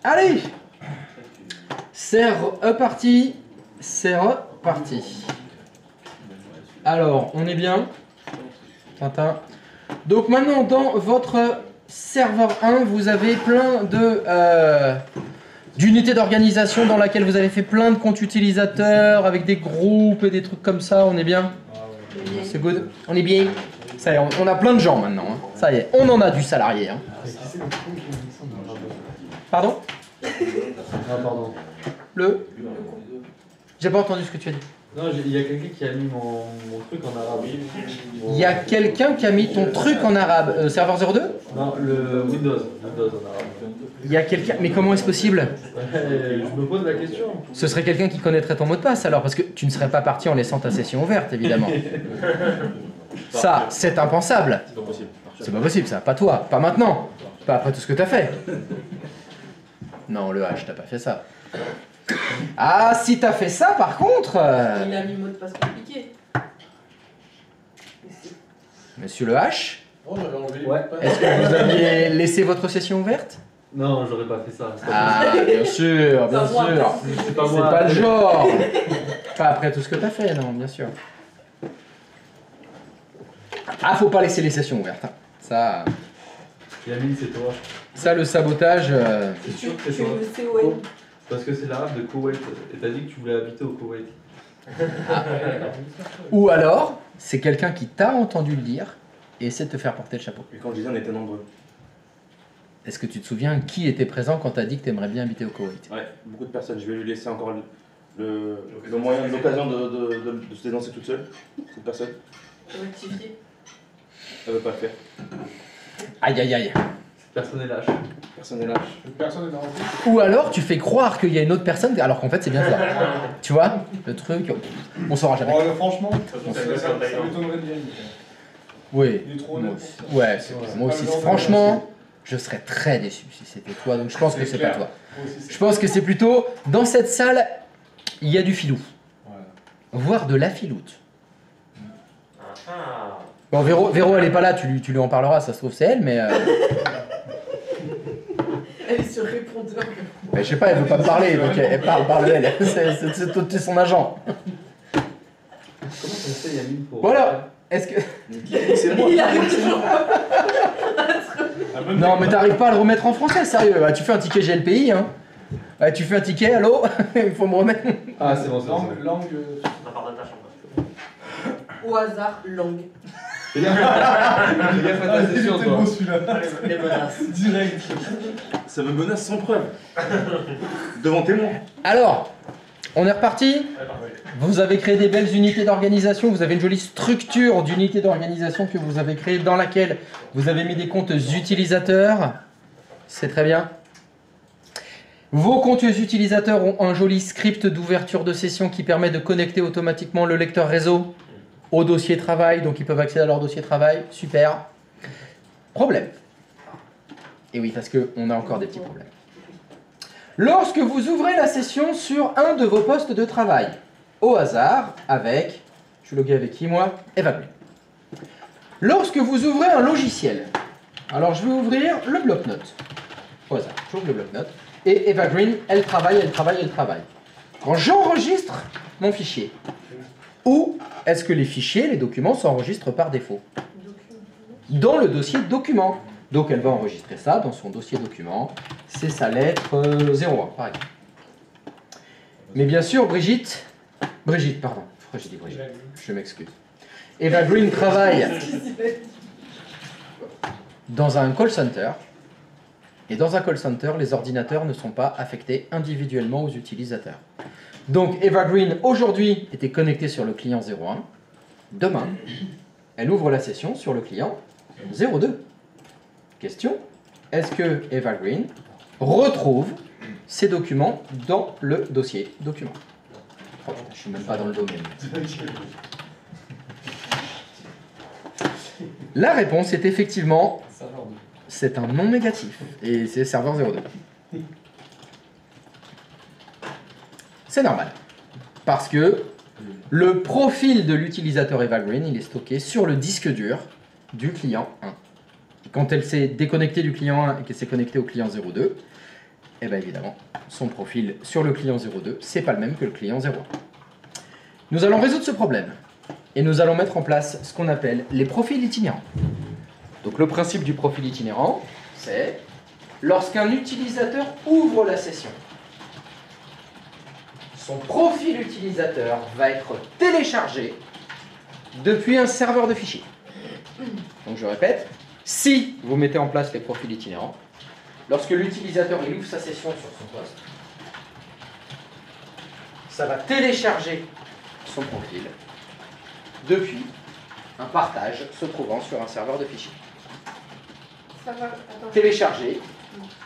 Allez, c'est reparti. C'est reparti. Alors, on est bien. Tintin. Donc maintenant, dans votre serveur 1, vous avez plein de d'unités d'organisation dans laquelle vous avez fait plein de comptes utilisateurs avec des groupes et des trucs comme ça. On est bien? C'est good. On est bien. Ça y est, on a plein de gens maintenant. Hein. Ça y est, on en a du salarié. Hein. Pardon? Ah, pardon. Le? J'ai pas entendu ce que tu as dit. Non, il y a quelqu'un qui a mis mon truc en arabe. Il y a quelqu'un qui a mis ton truc en arabe. Serveur 02? Non, le Windows en arabe. Il y a quelqu'un. Mais comment est-ce possible? Je me pose la question. Ce serait quelqu'un qui connaîtrait ton mot de passe alors, parce que tu ne serais pas parti en laissant ta session ouverte, évidemment. Ça, c'est impensable. C'est pas possible. C'est pas possible, ça. Pas toi, pas maintenant. Pas après tout ce que t'as fait. Non, le H, t'as pas fait ça. Ah, si t'as fait ça, par contre... Il a mis mot de passe compliqué. Monsieur le H, Oh, j'avais enlevé les Ouais. mots de passe. est-ce que vous aviez laissé votre session ouverte? Non, j'aurais pas fait ça. Ah, bien sûr, bien sûr. C'est pas C'est moi. pas le genre. Pas après tout ce que t'as fait, non, bien sûr. Ah, faut pas laisser les sessions ouvertes. Hein. Yamine, c'est toi. Ça, le sabotage... C'est sûr que Tu c'est toi. le sais, ouais. Parce que c'est l'arabe de Koweït. Et t'as dit que tu voulais habiter au Koweït. Ou alors, c'est quelqu'un qui t'a entendu le dire et essaie de te faire porter le chapeau. Et quand je disais, on était nombreux. Est-ce que tu te souviens qui était présent quand t'as dit que t'aimerais bien habiter au Koweït? Ouais, beaucoup de personnes. Je vais lui laisser encore le moyen, l'occasion de se dénoncer toute seule. Cette personne, Rectifier. elle veut pas le faire. Aïe aïe aïe. Personne est lâche. Personne n'est lâche. Personne n'est dans le Ou alors tu fais croire qu'il y a une autre personne alors qu'en fait c'est bien toi. Tu vois? Le truc, on saura jamais. Oh, franchement, ça m'étonnerait de bien. Oui. Il est trop Moi honnête. aussi. Ouais, moi aussi. Franchement, je serais très déçu si c'était toi, donc je pense que c'est pas toi. Je pense que c'est plutôt, dans cette salle, il y a du filou. Voire de la filoute. Bon, Véro, elle est pas là, tu lui en parleras, ça se trouve c'est elle, mais... Elle est sur répondeur. mais je sais pas, elle veut pas me parler, donc elle parle elle. C'est son agent. Comment ça se fait, Yamine, pour... Voilà. Est-ce que... C'est moi. Il arrive toujours pas. Non, mais t'arrives pas à le remettre en français, sérieux. Bah, tu fais un ticket GLPI, hein. Bah, tu fais un ticket, allô. Il faut me remettre. Ah, c'est bon, c'est bon. Langue, Au hasard, langue. Fais gaffe à ta session, c'était toi. beau celui-là. Les menaces. Direct. Ça me menace sans preuve. Devant témoin. Alors, on est reparti. Vous avez créé des belles unités d'organisation, vous avez une jolie structure d'unités d'organisation que vous avez créée dans laquelle vous avez mis des comptes utilisateurs. C'est très bien. Vos comptes utilisateurs ont un joli script d'ouverture de session qui permet de connecter automatiquement le lecteur réseau au dossier travail, donc ils peuvent accéder à leur dossier travail. Super. Problème. Et oui, parce qu'on a encore des petits problèmes. Lorsque vous ouvrez la session sur un de vos postes de travail, au hasard, avec, je suis logué avec qui moi? Evergreen. Lorsque vous ouvrez un logiciel, alors je vais ouvrir le bloc-notes. Au hasard, j'ouvre le bloc-notes. Et Evergreen, elle travaille. Quand j'enregistre mon fichier, où est-ce que les fichiers, les documents s'enregistrent par défaut? Dans le dossier documents. Donc elle va enregistrer ça dans son dossier document. C'est sa lettre 01, par exemple. Mais bien sûr, Brigitte, pardon. Pourquoi j'ai dit Brigitte? Je m'excuse. Evergreen travaille dans un call center. Et dans un call center, les ordinateurs ne sont pas affectés individuellement aux utilisateurs. Donc Evergreen, aujourd'hui, était connecté sur le client 01. Demain, elle ouvre la session sur le client 02. Question, est-ce que Evergreen retrouve ces documents dans le dossier document? Oh putain, je suis même pas dans le domaine. La réponse est effectivement, c'est un non négatif. Et c'est serveur 02. C'est normal. Parce que le profil de l'utilisateur Evergreen, il est stocké sur le disque dur du client 1. Et quand elle s'est déconnectée du client 1 et qu'elle s'est connectée au client 02, Et bien évidemment, son profil sur le client 02, c'est pas le même que le client 01. Nous allons résoudre ce problème et nous allons mettre en place ce qu'on appelle les profils itinérants. Donc le principe du profil itinérant, c'est lorsqu'un utilisateur ouvre la session, son profil utilisateur va être téléchargé depuis un serveur de fichiers. Donc je répète, si vous mettez en place les profils itinérants, lorsque l'utilisateur ouvre sa session sur son poste, ça va télécharger son profil depuis un partage se trouvant sur un serveur de fichiers. Ça va, attends. Télécharger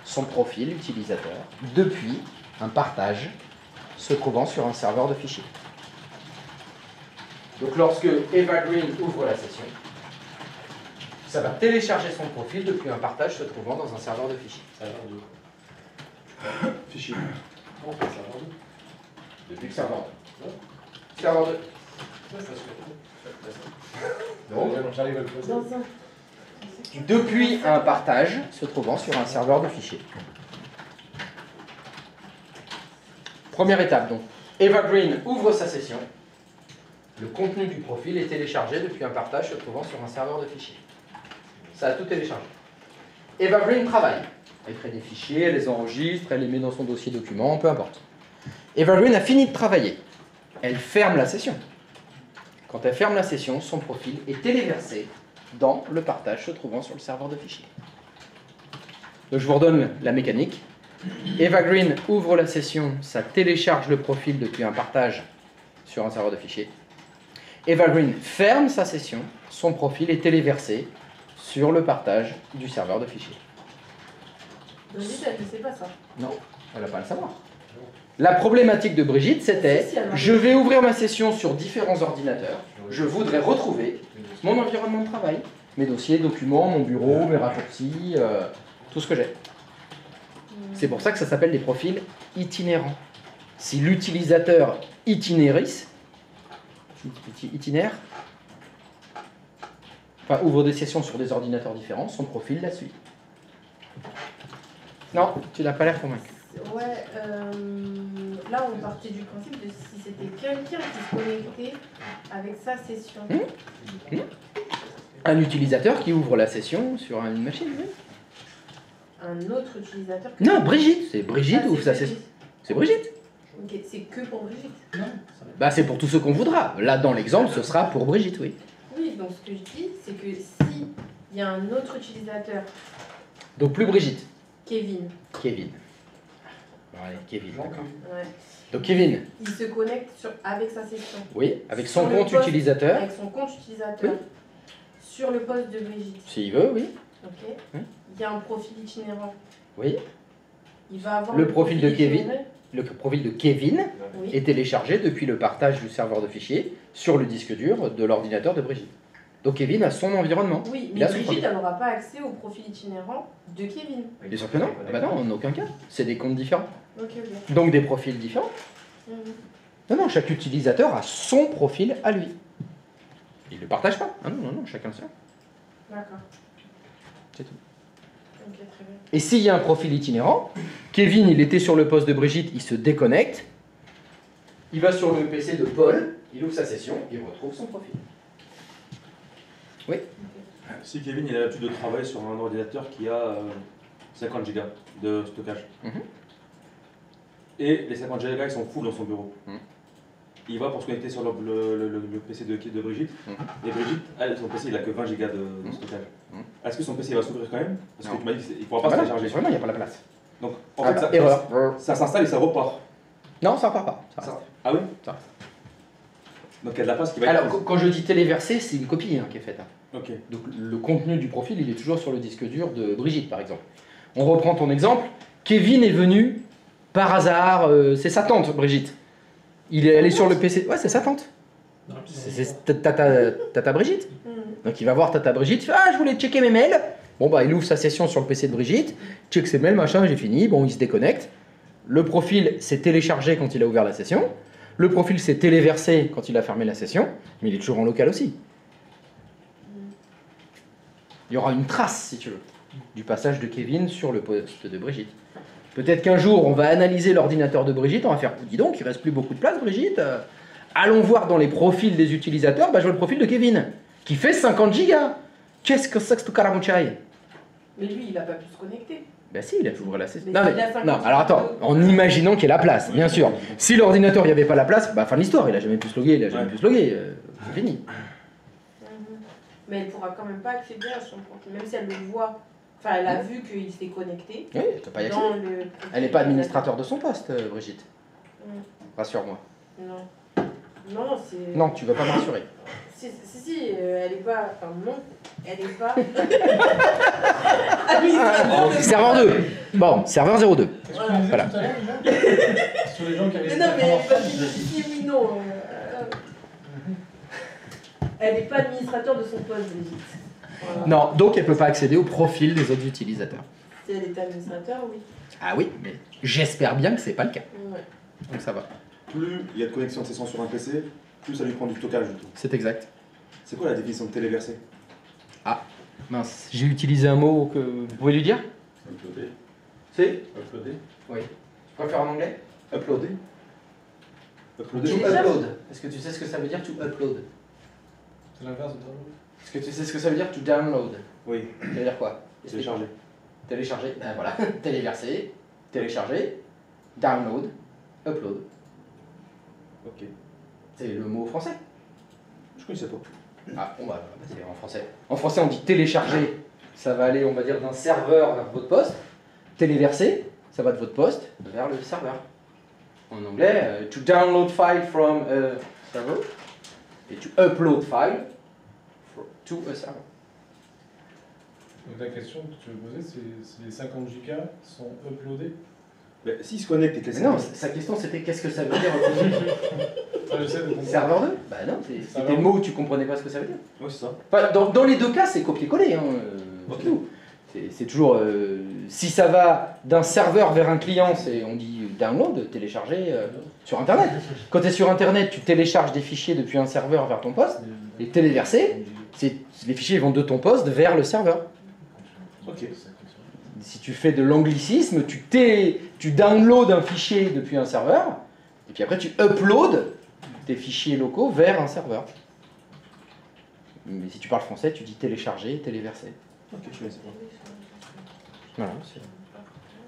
son profil utilisateur depuis un partage se trouvant sur un serveur de fichiers. Donc lorsque Eva Green ouvre la session, ça va télécharger son profil depuis un partage se trouvant dans un serveur de fichiers. Fichier. Depuis le serveur 2. Serveur 2. Donc, Dans un. depuis un partage se trouvant sur un serveur de fichiers. Première étape donc. Eva Green ouvre sa session. Le contenu du profil est téléchargé depuis un partage se trouvant sur un serveur de fichiers. Ça a tout téléchargé. Eva Green travaille. Elle crée des fichiers, elle les enregistre, elle les met dans son dossier document, peu importe. Eva Green a fini de travailler. Elle ferme la session. Quand elle ferme la session, son profil est téléversé dans le partage se trouvant sur le serveur de fichiers. Donc je vous redonne la mécanique. Eva Green ouvre la session, ça télécharge le profil depuis un partage sur un serveur de fichiers. Eva Green ferme sa session, son profil est téléversé sur le partage du serveur de fichiers. Brigitte, elle ne sait pas ça. Non, elle n'a pas à le savoir. La problématique de Brigitte, c'était Si, elle m'a dit. je vais ouvrir ma session sur différents ordinateurs, je voudrais retrouver mon environnement de travail, mes dossiers, documents, mon bureau, mes raccourcis, tout ce que j'ai. C'est pour ça que ça s'appelle des profils itinérants. Si l'utilisateur itinéris, itinéraire, enfin ouvre des sessions sur des ordinateurs différents, son profil la suit. Non, tu n'as pas l'air convaincu. Ouais, là on partait du principe de si c'était quelqu'un qui se connectait avec sa session. Un utilisateur qui ouvre la session sur une machine, oui. Un autre utilisateur. Non, Brigitte, c'est Brigitte Ah, ouvre sa c'est session. C'est Brigitte. Ok, c'est que pour Brigitte. Bah c'est pour tous ceux qu'on voudra. Là dans l'exemple, ce sera pour Brigitte, oui. Oui, donc ce que je dis, c'est que si il y a un autre utilisateur, Donc plus Brigitte. Kevin, Kevin. Bon, allez, Kevin. ouais, Donc Kevin, il se connecte avec sa session, oui, avec son Sur le compte poste. utilisateur, avec son compte utilisateur, sur le poste de Brigitte. s'il veut, oui. Ok. Oui. Il y a un profil itinérant. Oui. Il va avoir Le profil de Kevin. itinérant. Le profil de Kevin Oui. est téléchargé depuis le partage du serveur de fichiers sur le disque dur de l'ordinateur de Brigitte. Donc Kevin a son environnement. Oui, Il mais a son Brigitte, profil. elle n'aura pas accès au profil itinérant de Kevin. Bien sûr que non. Ah bah non, en aucun cas. C'est des comptes différents. Ok, ok. Donc des profils différents. Mhm. Non, non, chaque utilisateur a son profil à lui. Il ne le partage pas. Ah non, non, non, chacun le sien. D'accord. C'est tout. Ok, très bien. Et s'il y a un profil itinérant, Kevin, il était sur le poste de Brigitte, il se déconnecte, il va sur le PC de Paul, il ouvre sa session, il retrouve son profil. Oui. Si Kevin il a l'habitude de travailler sur un ordinateur qui a 50 Go de stockage, Mhm. et les 50 Go ils sont full dans son bureau, Mhm. il va pour se connecter sur le PC de Brigitte, Mhm. et Brigitte, elle, son PC il a que 20 Go de Mhm. stockage. Mhm. Est-ce que son PC va s'ouvrir quand même? Parce Non. que tu m'as dit qu'il ne pourra pas Ah se bah non, télécharger. vraiment, il n'y a pas la place. Donc en Ah fait, bah, ça, erreur. ça s'installe et ça repart. Non, ça repart pas. Ça reste. Ah oui? Ça reste. Donc il y a de la place qui va Alors, être. quand je dis téléversé, c'est une copie hein, qui est faite. hein. Ok. Donc le contenu du profil, il est toujours sur le disque dur de Brigitte, par exemple. On reprend ton exemple. Kevin est venu par hasard, c'est sa tante, Brigitte. Elle est sur le PC. Ouais, c'est sa tante. C'est Tata Brigitte. Mhm. Donc il va voir Tata Brigitte, il fait ah je voulais checker mes mails. Bon bah il ouvre sa session sur le PC de Brigitte, check ses mails, machin, j'ai fini. Bon il se déconnecte. Le profil s'est téléchargé quand il a ouvert la session. Le profil s'est téléversé quand il a fermé la session, mais il est toujours en local aussi. Il y aura une trace, si tu veux, du passage de Kevin sur le poste de Brigitte. Peut-être qu'un jour, on va analyser l'ordinateur de Brigitte, on va faire, dis donc, il reste plus beaucoup de place, Brigitte. Allons voir dans les profils des utilisateurs, bah, je vois le profil de Kevin, qui fait 50 gigas. Qu'est-ce que c'est que ce Karamouchaï? Mais lui, il n'a pas pu se connecter. Ben si, il a toujours la session. Mais Non, il a 50 non, alors attends, en imaginant qu'il y ait la place, bien sûr. Si l'ordinateur, il n'y avait pas la place, bah fin de l'histoire, il a jamais pu se loguer, il a jamais pu se loguer, c'est fini. Mais elle pourra quand même pas accéder à son compte, même si elle le voit. Enfin, elle a vu qu'il s'est connecté. Oui, elle peut pas y accéder. Dans le... Elle n'est pas administrateur de son poste, Brigitte. Rassure-moi. Non. Non, c'est... Non, tu vas pas me rassurer. Si, elle est pas... Enfin, non, elle est pas... Serveur 2. Bon, serveur 02. Voilà. Tout à l'heure, déjà Sur les gens qui avaient Mais non, mais si oui, non. Elle n'est pas administrateur de son poste, Brigitte. Voilà. Non, donc elle peut pas accéder au profil des autres utilisateurs. Si elle est administrateur, oui. Ah oui, mais j'espère bien que c'est pas le cas. Ouais. Donc ça va. Plus il y a de connexion de session sur un PC, plus ça lui prend du stockage du tout. C'est exact. C'est quoi la définition de téléversé? Ah, mince, j'ai utilisé un mot que vous pouvez lui dire. Uploader. C'est Uploader. Oui. Tu préfères en anglais? Uploader. Uploader. To Télécharge. upload. Est-ce que tu sais ce que ça veut dire to upload? C'est l'inverse de download. Est-ce que tu sais ce que ça veut dire to download? Oui, Ça veut dire quoi? télécharger. Télécharger, ben voilà. Téléverser, télécharger, download, upload. Ok. C'est le mot français. Je connaissais pas. Ah, bon bah, c'est en français. En français, on dit télécharger. Ça va aller, on va dire, d'un serveur vers votre poste. Téléverser, ça va de votre poste vers le serveur. En anglais, to download file from a server et to upload file to a server. Donc la question que tu veux poser, c'est si les 50 gigas sont uploadés. Ben, s'il se connecte et que les Mais non, sa question c'était qu'est-ce que ça veut dire Ah, j'essaie de comprendre. serveur 2? Bah non, c'était le mot, tu comprenais pas ce que ça veut dire. Ouais, c'est ça. Enfin, dans les deux cas, c'est copier-coller. Hein, Ok. c'est tout. C'est toujours. Si ça va d'un serveur vers un client, on dit download, télécharger sur Internet. Quand tu es sur Internet, tu télécharges des fichiers depuis un serveur vers ton poste. Et téléverser, les fichiers vont de ton poste vers le serveur. Ok. Si tu fais de l'anglicisme, tu downloads un fichier depuis un serveur, et puis après tu uploads tes fichiers locaux vers un serveur. Mais si tu parles français, tu dis télécharger, téléverser. Ok, je connaissais pas. Voilà,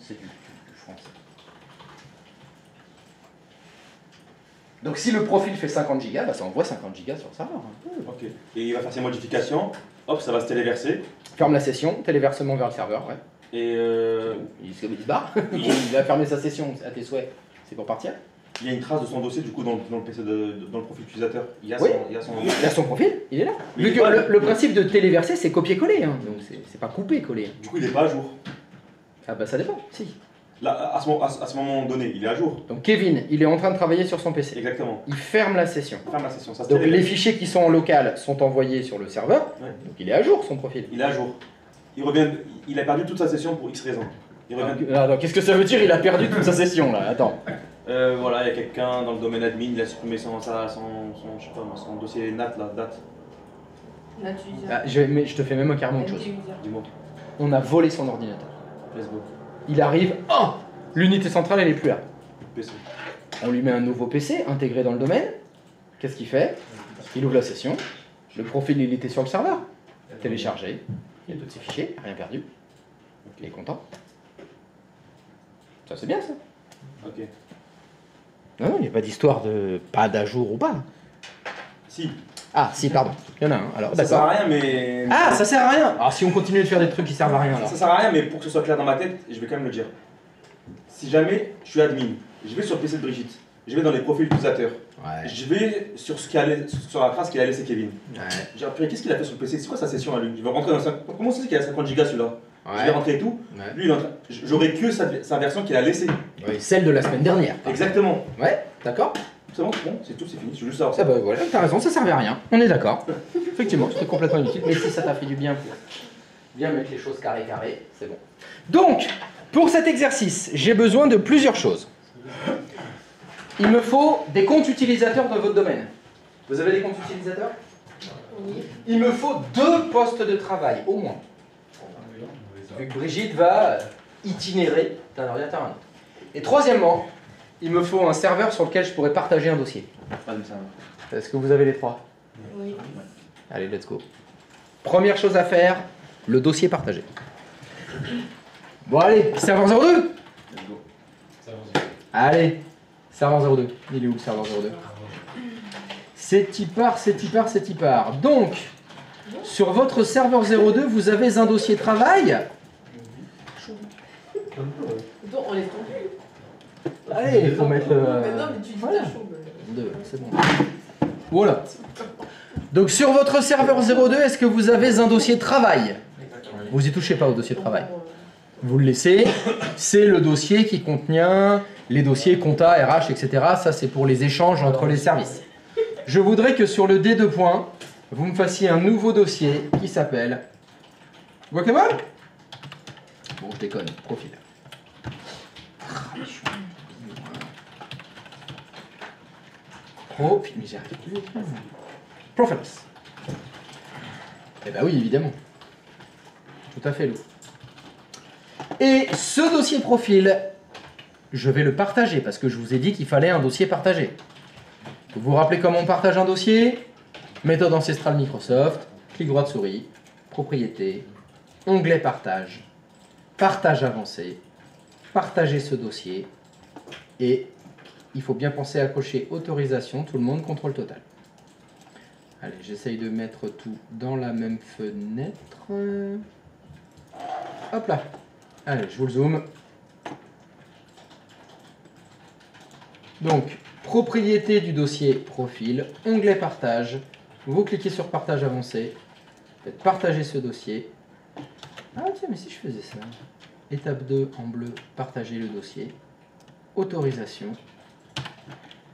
c'est du français. Donc si le profil fait 50 gigas, bah ça envoie 50 gigas sur le serveur. Ok. Et il va faire ses modifications, hop, ça va se téléverser. Ferme la session, téléversement vers le serveur, ouais. Et Il se barre, il va fermer sa session à tes souhaits, c'est pour partir. il y a une trace de son dossier du coup dans le PC dans le profil utilisateur. Il y a Oui. son. Il a son profil, il est là. Mais Vu il que est pas- le principe de téléverser, c'est copier-coller, hein. Donc c'est pas couper-coller. Du coup, il n'est pas à jour. Ah bah ça dépend, si. Là, à ce moment donné, il est à jour. Donc Kevin, il est en train de travailler sur son PC. Exactement. Il ferme la session. Ferme la session. Ça se Donc les téléverse. fichiers qui sont en local sont envoyés sur le serveur. Ouais. Donc il est à jour son profil. Il est à jour. Il revient. Il a perdu toute sa session pour X raisons. Il revient. Alors, qu'est-ce que ça veut dire? Il a perdu toute sa session là. Attends. Voilà, il y a quelqu'un dans le domaine admin, il a supprimé je sais pas moi, son dossier NAT là, date. Là, tu dis... Ah, je te fais même carrément autre chose. Dis-moi. On a volé son ordinateur. Facebook. Il arrive. Oh, l'unité centrale elle est plus là. PC. On lui met un nouveau PC intégré dans le domaine. Qu'est-ce qu'il fait? Il ouvre la session. Le profil il était sur le serveur. Téléchargé. Il y a tous ses fichiers, rien perdu. Il est content. Ça c'est bien ça. Ok. Non, il n'y a pas d'histoire de pas d'ajour ou pas. Si. Ah si, pardon. Il y en a un. Alors Ça sert à d'accord. rien, mais. Ah, ça sert à rien. Alors si on continue de faire des trucs qui servent à rien alors. Ça sert à rien, mais pour que ce soit clair dans ma tête, je vais quand même le dire. Si jamais je suis admin, je vais sur le PC de Brigitte, je vais dans les profils utilisateurs, Ouais. je vais sur sur la trace qu'il a laissé Kevin. Ouais. J'ai appris qu'est-ce qu'il a fait sur le PC, c'est quoi sa session à lui? Je vais rentrer dans comment c'est qu'il a 50 gigas celui-là? Je vais rentrer et tout. Ouais. Lui, il est en train- j'aurai que sa version qu'il a laissée. Ouais, celle de la semaine dernière. Exactement. Ouais, d'accord. C'est bon, c'est tout, c'est fini. Je veux juste savoir Ah ça. bah voilà, t'as raison, ça servait à rien. On est d'accord. Effectivement, c'était complètement inutile. Mais si ça t'a fait du bien pour bien mettre les choses carré, c'est bon. Donc, pour cet exercice, j'ai besoin de plusieurs choses. Il me faut des comptes utilisateurs dans votre domaine. Vous avez des comptes utilisateurs? Oui. Il me faut 2 postes de travail, au moins. Vu que Brigitte va itinérer d'un ordinateur à un autre. Et troisièmement, il me faut un serveur sur lequel je pourrais partager un dossier. Est-ce que vous avez les trois? Oui. Allez, let's go. Première chose à faire, le dossier partagé. Bon allez, serveur 02. Ça va. Allez, serveur 02. Il est où le serveur 02? C'est y part. Donc, sur votre serveur 02, vous avez un dossier travail. Donc, on laisse tomber. Allez, il faut mettre... Mais non, mais tu dis voilà. ta chaud. Deux, c'est bon. Voilà. Donc sur votre serveur 02, est-ce que vous avez un dossier travail? Vous y touchez pas au dossier travail. Vous le laissez. C'est le dossier qui contient les dossiers compta, RH, etc. Ça, c'est pour les échanges entre les services. Je voudrais que sur le D2 points, vous me fassiez un nouveau dossier qui s'appelle Guacamole. Bon, je déconne. Profil. Profil, mais j'y arrive plus. Profiles. Eh ben oui, évidemment. Tout à fait, Lou. Et ce dossier profil, je vais le partager parce que je vous ai dit qu'il fallait un dossier partagé. Vous vous rappelez comment on partage un dossier? Méthode ancestrale Microsoft, clic droit de souris, propriété, onglet partage, partage avancé, partager ce dossier et il faut bien penser à cocher autorisation, tout le monde, contrôle total. Allez, j'essaye de mettre tout dans la même fenêtre. Hop là. Allez, je vous le zoome. Donc, propriété du dossier profil, onglet partage. Vous cliquez sur partage avancé. Faites partager ce dossier. Ah tiens, mais si je faisais ça. Étape 2 en bleu, partager le dossier. Autorisation.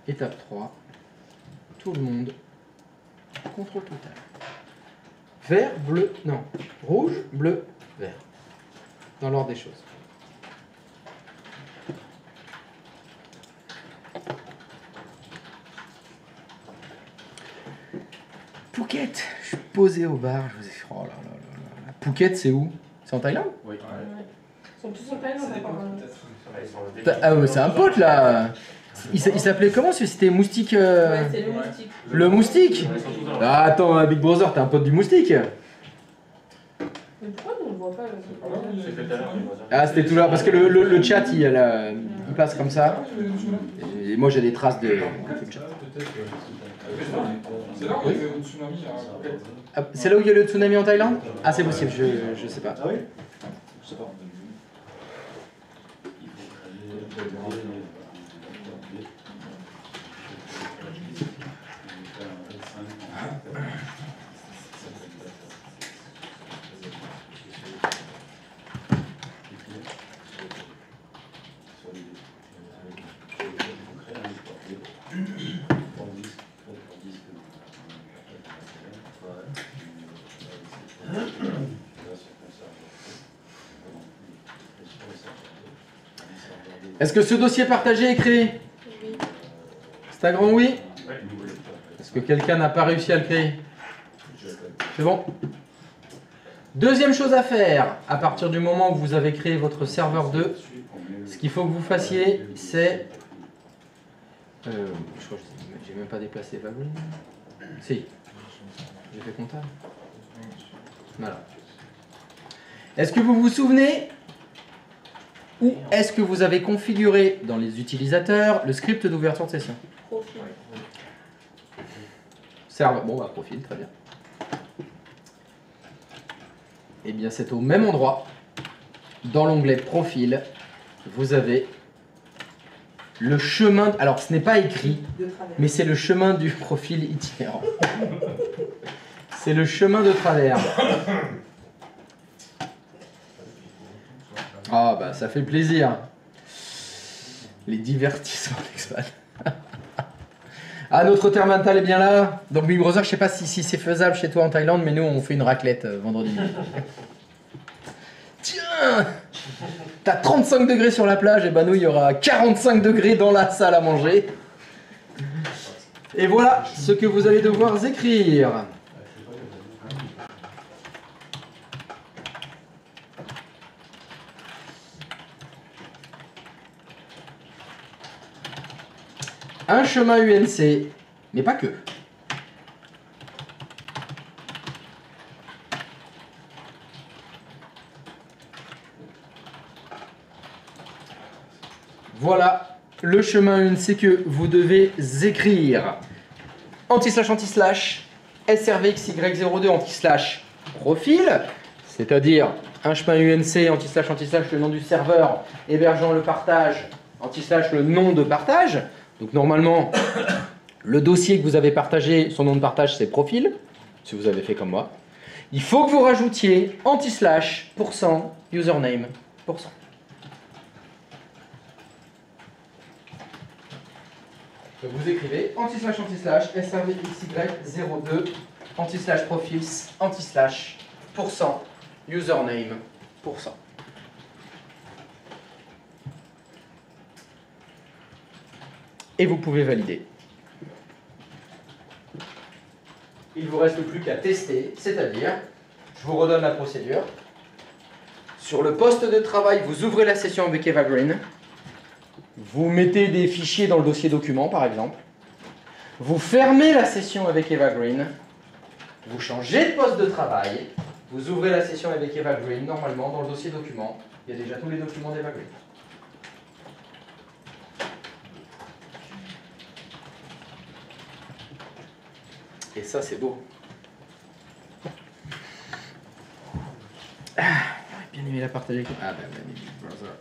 Étape 3. Tout le monde. Contrôle total. Vert, bleu, non. Rouge, bleu, vert. Dans l'ordre des choses. Phuket. Je suis posé au bar. Je vous ai... Oh là là là là. Phuket, c'est où? C'est en Thaïlande? Oui. Ils sont tous en Thaïlande, apparemment. Ah ouais, c'est un pote là. Il s'appelait comment? C'était Moustique. Ouais, c'est le moustique. Le moustique. Ah, attends, Big Brother, t'es un pote du moustique. Mais pourquoi nous on le voit pas Ah, c'était tout là, parce que le chat, il passe comme ça. Et moi, j'ai des traces de... C'est là où il y avait le tsunami. Ah, c'est là où il y a le tsunami en Thaïlande? Ah, c'est possible, je sais pas. Ah oui? Je sais pas. Est-ce que ce dossier partagé est créé? Oui. C'est un grand oui? Est-ce que quelqu'un n'a pas réussi à le créer? C'est bon. Deuxième chose à faire, à partir du moment où vous avez créé votre serveur 2, ce qu'il faut que vous fassiez, c'est... je crois que j'ai même pas déplacé Valou. Si. J'ai fait comptable. Voilà. Est-ce que vous vous souvenez ou est-ce que vous avez configuré dans les utilisateurs le script d'ouverture de session? Profil. Serveur. Bon, bah, profil, très bien. Eh bien, c'est au même endroit, dans l'onglet profil, vous avez le chemin. Alors, ce n'est pas écrit, De travers. mais c'est le chemin du profil itinérant. C'est le chemin de travers. Ah, bah, ça fait plaisir. Les divertissements d'Expad. Ah, notre terre mentale est bien là. Donc Big Brother, je sais pas si c'est faisable chez toi en Thaïlande, mais nous on fait une raclette vendredi. Tiens, t'as 35 degrés sur la plage, et ben nous il y aura 45 degrés dans la salle à manger. Et voilà ce que vous allez devoir écrire. un chemin UNC, mais pas que. Voilà le chemin UNC que vous devez écrire. Anti/anti/, SRVXY02 anti/ profil, c'est-à-dire un chemin UNC anti/anti/ le nom du serveur hébergeant le partage, anti/ le nom de partage. Donc normalement, le dossier que vous avez partagé, son nom de partage c'est profil, si vous avez fait comme moi. Il faut que vous rajoutiez anti/ %username %. Donc vous écrivez anti/ SRVXY02 anti/ profils anti/ %username %. Et vous pouvez valider. Il ne vous reste plus qu'à tester, c'est-à-dire, je vous redonne la procédure. Sur le poste de travail, vous ouvrez la session avec Evergreen. Vous mettez des fichiers dans le dossier document, par exemple. Vous fermez la session avec Evergreen. Vous changez de poste de travail. Vous ouvrez la session avec Evergreen. Normalement, dans le dossier document, il y a déjà tous les documents d'Evergreen. Et ça, c'est beau. Ah, j'aurais bien aimé la partager avec... Ah, ben, brother.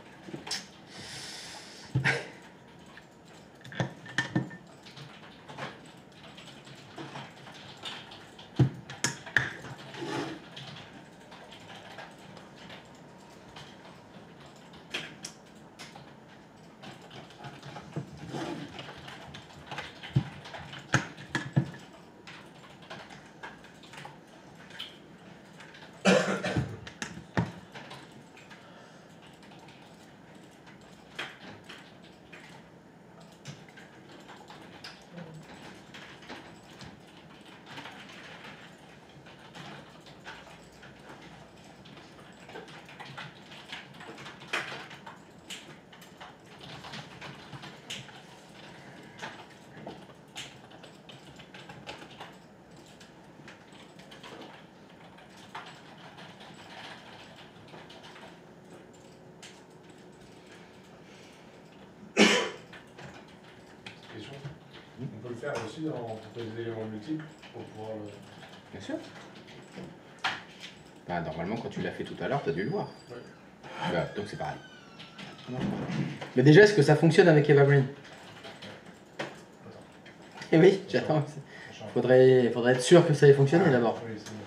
On peut le faire aussi en des éléments multiples pour pouvoir le... Bien sûr. Bah, normalement, quand tu l'as fait tout à l'heure, tu as dû le voir. Ouais. Bah, donc c'est pareil. Mais déjà, est-ce que ça fonctionne avec Evergreen? Eh oui, j'attends. Faudrait être sûr que ça ait fonctionné d'abord. Oui, c'est bon.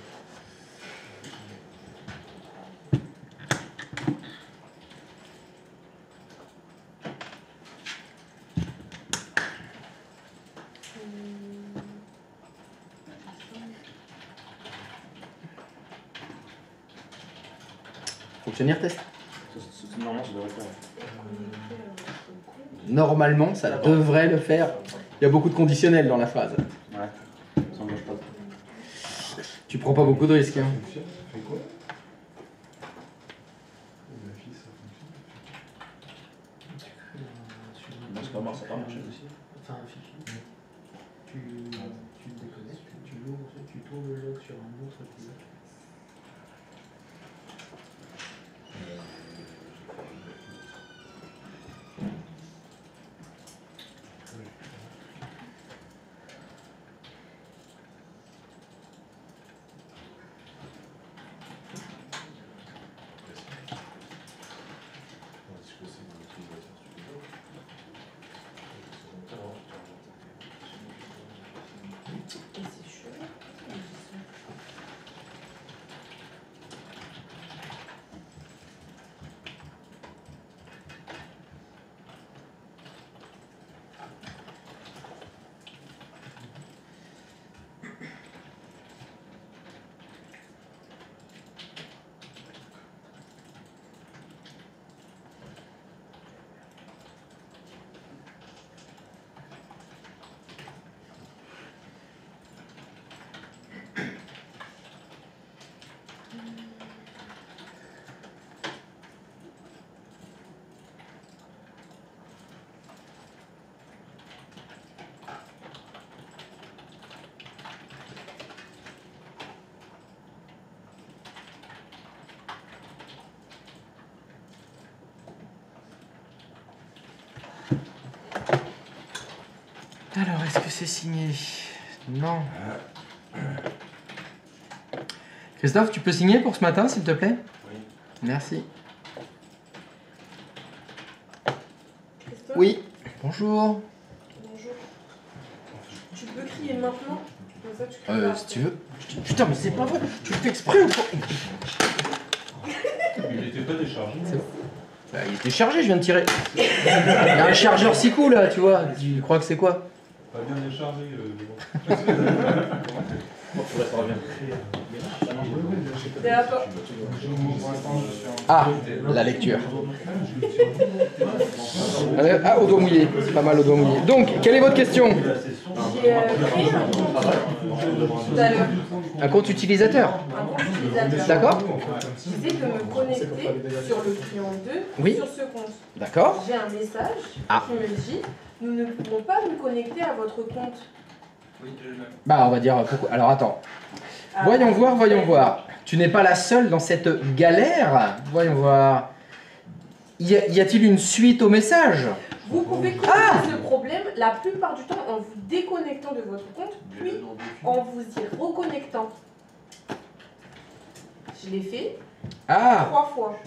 Fonctionnaire test. Normalement, ça devrait faire. Normalement, ça devrait le faire. Il y a beaucoup de conditionnels dans la phase. Ouais, ça ne marche pas. Tu prends pas beaucoup de risques. Hein. Ça fait quoi? La fille, ça fonctionne. Non, c'est pas mort, ça n'a pas marché aussi. Enfin, un fichier. Tu te déconnectes, tu l'ouvres, tu tournes le log sur un autre épisode. Et c'est chaud. Alors, est-ce que c'est signé? Non. Christophe, tu peux signer pour ce matin, s'il te plaît? Oui. Merci. Christophe? Oui. Bonjour. Bonjour. Tu peux crier maintenant? Comme ça, tu cries pas Si après. tu veux. Putain, mais c'est pas vrai. Tu le fais exprès ou quoi? Il n'était pas déchargé. C'est bon. Bah, il était chargé, je viens de tirer. Il y a un chargeur 6 coups là, tu vois. Tu crois que c'est quoi? Pas bien déchargé. T'es là, pas. Ah, la lecture. Ah, au doigt mouillé. C'est pas mal au doigt mouillé. Donc, quelle est votre question? J'ai créé un compte tout à l'heure. Un compte utilisateur. Un compte utilisateur. D'accord? J'essaie de me connecter sur le client 2 Oui. sur ce compte. D'accord. J'ai un message Ah. qui me dit nous ne pouvons pas nous connecter à votre compte. Bah, on va dire pourquoi. Alors, attends. Ah. Voyons voir, voyons voir. Tu n'es pas la seule dans cette galère. Voyons voir. Y a-t-il une suite au message? Vous pouvez corriger ce problème la plupart du temps en vous déconnectant de votre compte, puis en vous y reconnectant. Je l'ai fait Ah, 3 fois.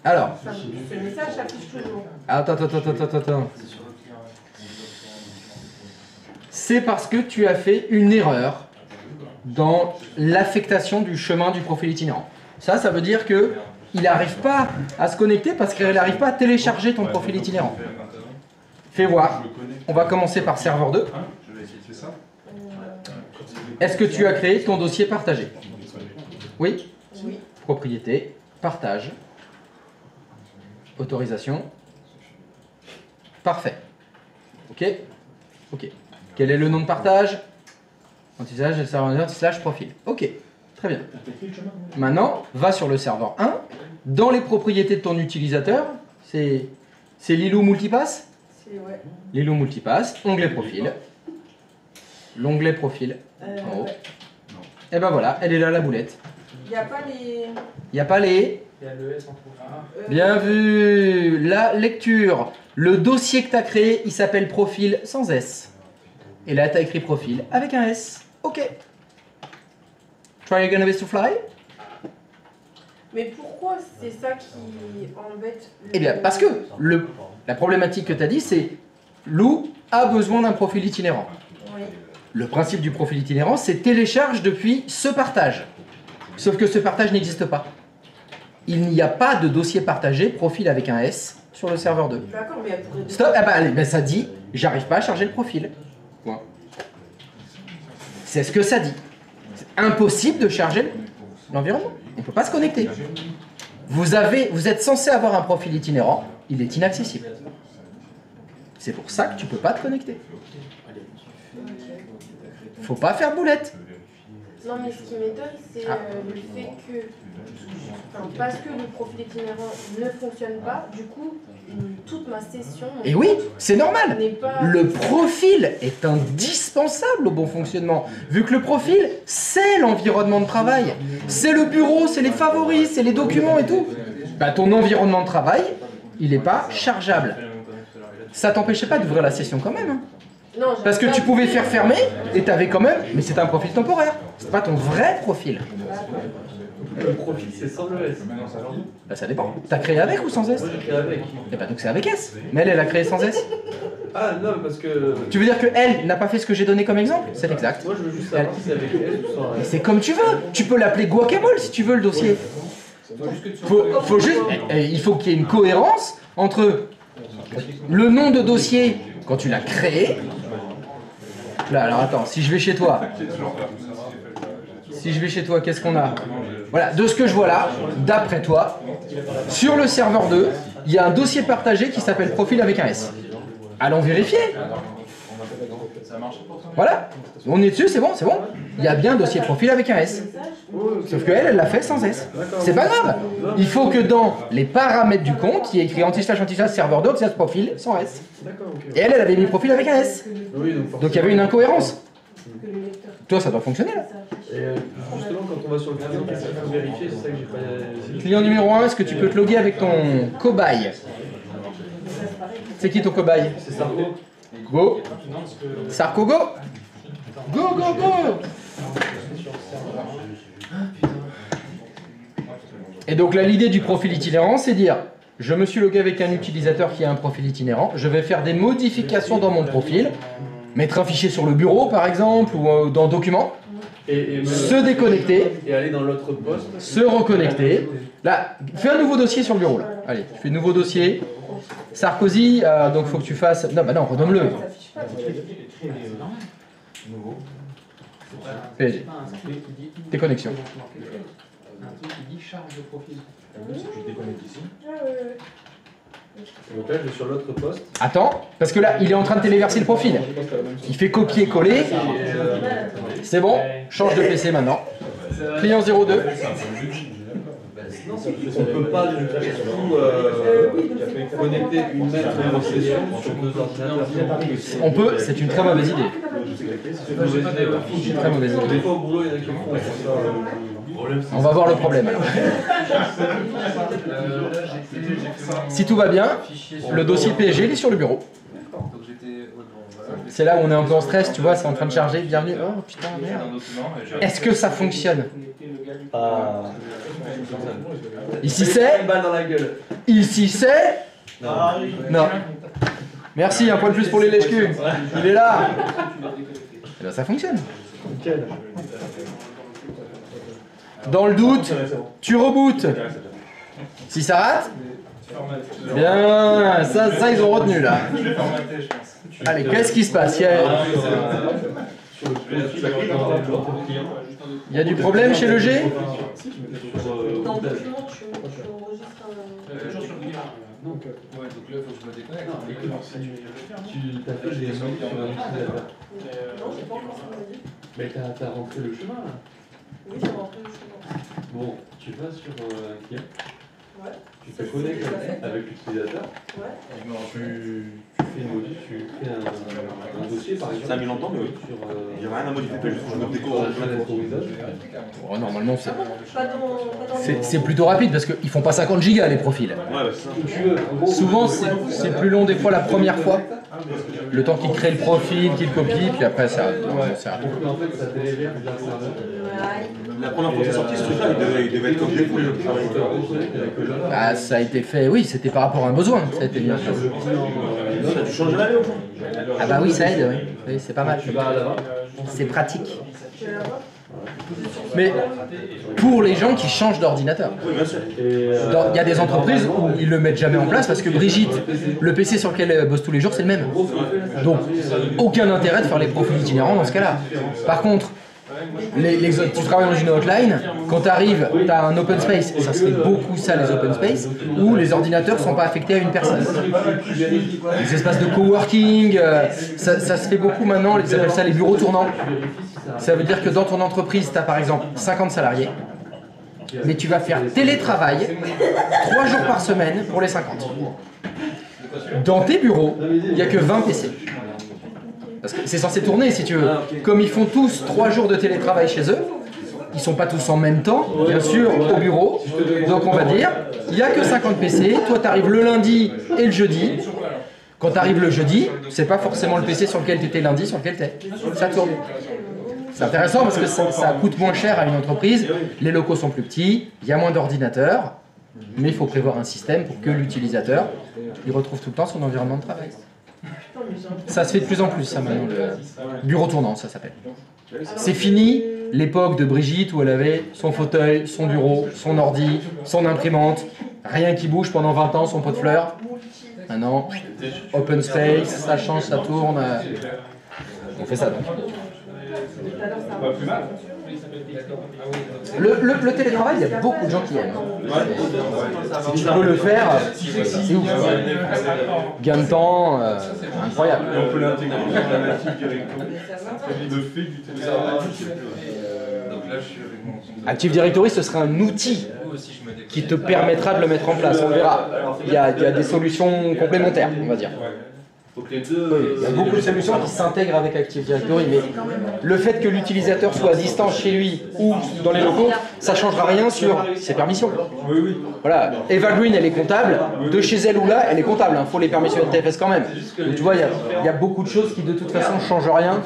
alors. Ce message s'affiche toujours. Attends. C'est parce que tu as fait une erreur dans l'affectation du chemin du profil itinérant. Ça veut dire que il n'arrive pas à se connecter parce qu'il n'arrive pas à télécharger ton profil itinérant. Fais voir. On va commencer par serveur 2. Est-ce que tu as créé ton dossier partagé? Oui. Oui. Propriété, partage, autorisation. Parfait. Ok. Quel est le nom de partage? Anti-slash et serveur slash profil. Ok. Très bien. Maintenant, va sur le serveur 1. Dans les propriétés de ton utilisateur, c'est Lilou Multipass. Ouais. Lilou Multipass, onglet profil. L'onglet profil en haut. Ouais. Et ben voilà, elle est là la boulette. Il n'y a pas les. Il n'y a pas les... Il y a le S en trop. Bien vu. La lecture. Le dossier que tu as créé, il s'appelle profil sans S. Et là, tu as écrit profil avec un S. Ok. Try again with to fly. Mais pourquoi c'est ça qui embête le... Eh bien, parce que la problématique que tu as dit, c'est Lou a besoin d'un profil itinérant. Oui. Le principe du profil itinérant, c'est télécharge depuis ce partage. Sauf que ce partage n'existe pas. Il n'y a pas de dossier partagé, profil avec un S, sur le serveur 2. D'accord, mais elle pourrait... Stop, ah bah, allez, ben ça dit, j'arrive pas à charger le profil. Point. C'est ce que ça dit. C'est impossible de charger l'environnement. On ne peut pas se connecter. Vous êtes censé avoir un profil itinérant, il est inaccessible. C'est pour ça que tu peux pas te connecter. Faut pas faire boulette. Non, mais ce qui m'étonne, c'est le fait que... Enfin, parce que le profil itinérant ne fonctionne pas, du coup, toute ma session... Et oui, c'est normal. n'est pas... Le profil est indispensable au bon fonctionnement. Vu que le profil, c'est l'environnement de travail. C'est le bureau, c'est les favoris, c'est les documents et tout. Bah, ton environnement de travail, il n'est pas chargeable. Ça t'empêchait pas d'ouvrir la session quand même. Hein. Non, j'avais Parce que pas tu pouvais dit- faire fermer et t'avais quand même... Mais c'est un profil temporaire. C'est pas ton vrai profil. Le profil, c'est sans le S. Bah, ça dépend. T'as créé avec ou sans S? Moi, j'ai créé avec. Et bah donc c'est avec S. Mais elle a créé sans S. Ah non, parce que. Tu veux dire que elle n'a pas fait ce que j'ai donné comme exemple? C'est exact. Moi, je veux juste savoir si c'est avec S ou sans Mais S. c'est comme tu veux. Tu peux l'appeler guacamole si tu veux le dossier. Faut juste, il faut qu'il y ait une cohérence entre le nom de dossier quand tu l'as créé. Là, alors attends, si je vais chez toi, qu'est-ce qu'on a? Voilà, de ce que je vois là, d'après toi, sur le serveur 2, il y a un dossier partagé qui s'appelle profil avec un S. Allons vérifier. Voilà, on est dessus, c'est bon. Il y a bien un dossier profil avec un S. Sauf qu'elle l'a fait sans S. C'est pas grave. Il faut que dans les paramètres du compte, il y ait écrit anti-slash serveur 2, anti-slash profil sans S. Et elle avait mis profil avec un S. Donc il y avait une incohérence. Toi, ça doit fonctionner là. Et justement, quand on va sur le client, qu'est-ce qu'il faut vérifier? C'est ça que j'ai pas. Client numéro 1, est-ce que tu peux te loguer avec ton cobaye? C'est qui ton cobaye? C'est Sarko. Go. Sarko, go. Go, go, go. Et donc là, l'idée du profil itinérant, c'est dire, je me suis logué avec un utilisateur qui a un profil itinérant, je vais faire des modifications dans mon profil, mettre un fichier sur le bureau par exemple, ou dans Documents, se déconnecter, Et aller dans l'autre poste. se reconnecter. Là, fais un nouveau dossier sur le bureau. Là. Allez, tu fais nouveau dossier. Sarkozy, donc faut que tu fasses... Non, bah non, renomme-le. PSG. Déconnexion. Un truc qui dit charge de profil. Je déconnecte ici. Donc là, je vais sur l'autre poste. Attends, parce que là, il est en train de téléverser le profil. Il fait copier-coller. C'est bon, change de PC maintenant. Client 02. On peut pas du tout connecter une même session sur deux ordinateurs. On peut, c'est une très mauvaise idée. Très mauvaise idée. Des fois au boulot, il y en a qui font ça. On va voir le problème alors. Si tout va bien, le dossier PSG il est sur le bureau. C'est là où on est un peu en stress, tu vois, c'est en train de charger. Bienvenue. Oh putain, merde. Est-ce que ça fonctionne? Ici c'est. Une balle dans la gueule. Ici c'est. Non. Merci, un point de plus pour les lèche-culs. Il est là. Et ben, ça fonctionne. Dans le doute, tu rebootes. Si ça rate, bien, ça ils ont retenu là. Allez, qu'est-ce qui se passe? Il y a du problème chez le G? Dans le document, tu enregistres un... Toujours sur le client. Donc là, il faut que je me déconnecte. Tu as fait des modifs sur un utilisateur. Non, j'ai pas encore ça m'a dit. Mais t'as rentré le chemin là. Oui, j'ai rentré le chemin. Bon, tu vas sur un client. Ouais. Tu te connectes avec l'utilisateur. Ouais. Tu fais une modif, tu crées un dossier par exemple. Ça a mis longtemps, mais oui. Sur, Il n'y a rien à modifier, juste je me sur découvre. la fenêtre horizon. Oh, normalement, Pas dans c'est plutôt rapide parce qu'ils font pas 50 gigas les profils. Ouais, bah, c'est ça. Tu veux, en gros, Souvent, c'est plus long des fois la première fois. Le temps qu'ils créent le profil, qu'ils copient, puis après ça. donc en fait, ça téléverse vers le serveur. La première fois que c'est sorti, ce truc-là, il devait être comme des poules. Bah, ça a été fait, oui, c'était par rapport à un besoin, ça a été bien fait. Ça, tu changes de l'allée au fond. Ah bah oui, ça aide, oui, oui c'est pas mal. Tu vas là-bas. C'est pratique. Mais pour les gens qui changent d'ordinateur. Oui, bien sûr. Il y a des entreprises où ils le mettent jamais en place parce que Brigitte, le PC sur lequel elle bosse tous les jours, c'est le même. Donc, aucun intérêt de faire les profils itinérants dans ce cas-là. Par contre, tu travailles dans une hotline, quand tu arrives, tu as un open space, ça se fait beaucoup ça les open space, où les ordinateurs ne sont pas affectés à une personne. Les espaces de coworking, ça se fait beaucoup maintenant, ils appellent ça les bureaux tournants. Ça veut dire que dans ton entreprise, tu as par exemple 50 salariés, mais tu vas faire télétravail 3 jours par semaine pour les 50. Dans tes bureaux, il n'y a que 20 PC. Parce que c'est censé tourner si tu veux. Comme ils font tous 3 jours de télétravail chez eux, ils sont pas tous en même temps, bien sûr, au bureau. Donc on va dire, il n'y a que 50 PC, toi tu arrives le lundi et le jeudi. Quand tu arrives le jeudi, c'est pas forcément le PC sur lequel tu étais lundi, sur lequel tu es. Ça tourne. C'est intéressant parce que ça coûte moins cher à une entreprise, les locaux sont plus petits, il y a moins d'ordinateurs, mais il faut prévoir un système pour que l'utilisateur il retrouve tout le temps son environnement de travail. Ça se fait de plus en plus, ça maintenant, le bureau tournant, ça s'appelle. C'est fini l'époque de Brigitte où elle avait son fauteuil, son bureau, son ordi, son imprimante, rien qui bouge pendant 20 ans, son pot de fleurs. Maintenant, open space, ça change, ça tourne. On fait ça donc. Le télétravail, il y a beaucoup de gens qui aiment. Si tu peux le faire, c'est ouf. Gain de temps, incroyable. Et on peut l'intégrer dans la native directo. Le fait du télétravail. Active Directory, ce serait un outil qui te permettra de le mettre en place. On verra. Il y a des solutions complémentaires, on va dire. Faut que les deux. Oui, il y a beaucoup de solutions qui s'intègrent avec Active Directory, mais le fait que l'utilisateur soit à distance chez lui ou dans les locaux, ça ne changera rien sur ses permissions. Oui, oui. Voilà, Eva Green, elle est comptable, de chez elle ou là, elle est comptable, il faut les permissions NTFS quand même. Donc, tu vois, il y a beaucoup de choses qui de toute façon ne changent rien,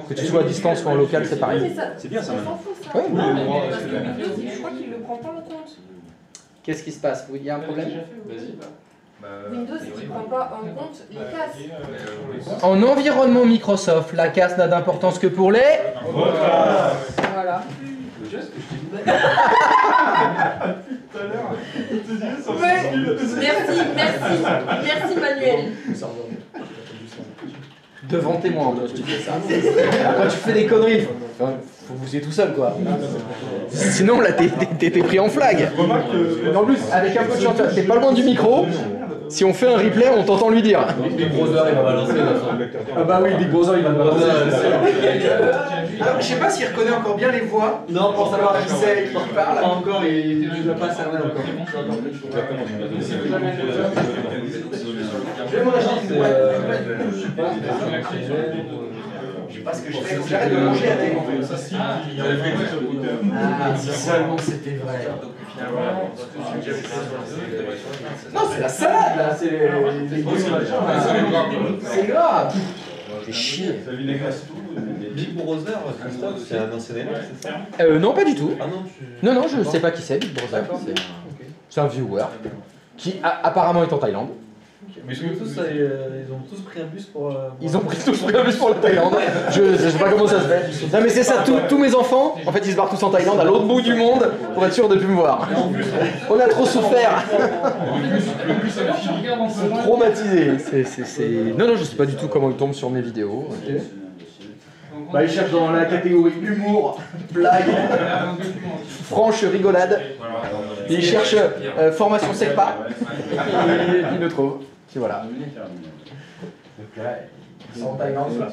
que tu sois à distance ou en local, c'est pareil. C'est bien ça On maintenant. s'en fout ça. Oui. Parce que Windows, je crois qu'il le prend pas en compte. Qu'est-ce qui se passe? Il y a un problème? Windows, il prend pas en compte les casses. En environnement Microsoft, la casse n'a d'importance que pour les... Voilà. Merci Manuel. Devant témoin, tu fais ça. Quand tu fais des conneries, faut vous tout seul quoi. Sinon là t'es pris en flag. En plus, avec un peu de chance, t'es pas loin du micro. Si on fait un replay, on t'entend lui dire. Big Brother, il va balancer là. Ah bah oui, Big Brother, il va balancer. Alors, je sais pas s'il reconnaît encore bien les voix. Non, pour savoir qui c'est qui parle. Pas encore, il ne doit pas cerner encore. Je vais m'en acheter une boîte. Je sais pas ce que je fais, faut que j'arrête de manger avec. Ah, si seulement c'était vrai. Non, c'est la salade là, c'est les c'est grave. Fais chier. Big Brother, Christophe, c'est un ancien élève, c'est ça? Non, pas du tout. Ah non, Non, je sais pas qui c'est, Big Brother. C'est un viewer qui apparemment est en Thaïlande. Mais ils ont tous pris un bus pour. Ils ont tous pris un bus pour la Thaïlande. Je sais pas comment ça se fait. Non mais c'est ça, tous mes enfants, en fait ils se barrent tous en Thaïlande, à l'autre bout du monde, pour être sûr de plus me voir. On a trop souffert. Traumatisé. Non, je sais pas du tout comment ils tombent sur mes vidéos. Okay. Bah, ils cherchent dans la catégorie humour, blague, franche rigolade. Et ils cherchent formation SECPA. Et ils le trouvent. Et voilà. Donc là, ils sont en Thaïlande.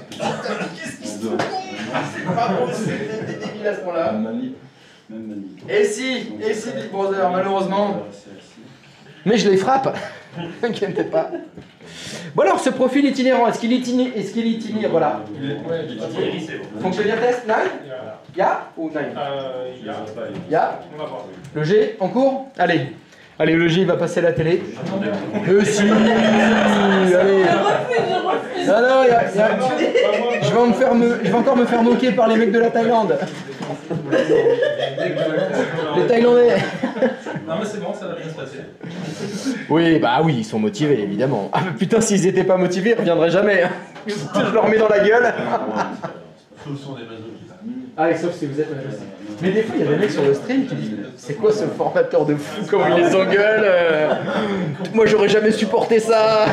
Qu'est-ce qu'ils sont cons? C'est pas possible, c'est débile à ce moment-là. Et si, Big Brother, malheureusement. Mais je les frappe. T'inquiète pas. Bon alors, ce profil itinérant, est-ce qu'il itinère, voilà. Fonctionnaire test, 9? Ya ou 9? Ya. Le G en cours? Allez, le G il va passer à la télé. Si. Allez. Non, je vais encore me faire moquer par les mecs de la Thaïlande. Les Thaïlandais. Non mais c'est bon, ça va bien se passer. Oui, ils sont motivés, évidemment. Ah mais putain, s'ils étaient pas motivés, ils reviendraient jamais. Je leur mets dans la gueule. Ah, sauf si vous êtes majorisé. Mais des fois, il y a des mecs sur le stream qui disent c'est quoi ce formateur de fou, comment il les engueule moi, j'aurais jamais supporté ça.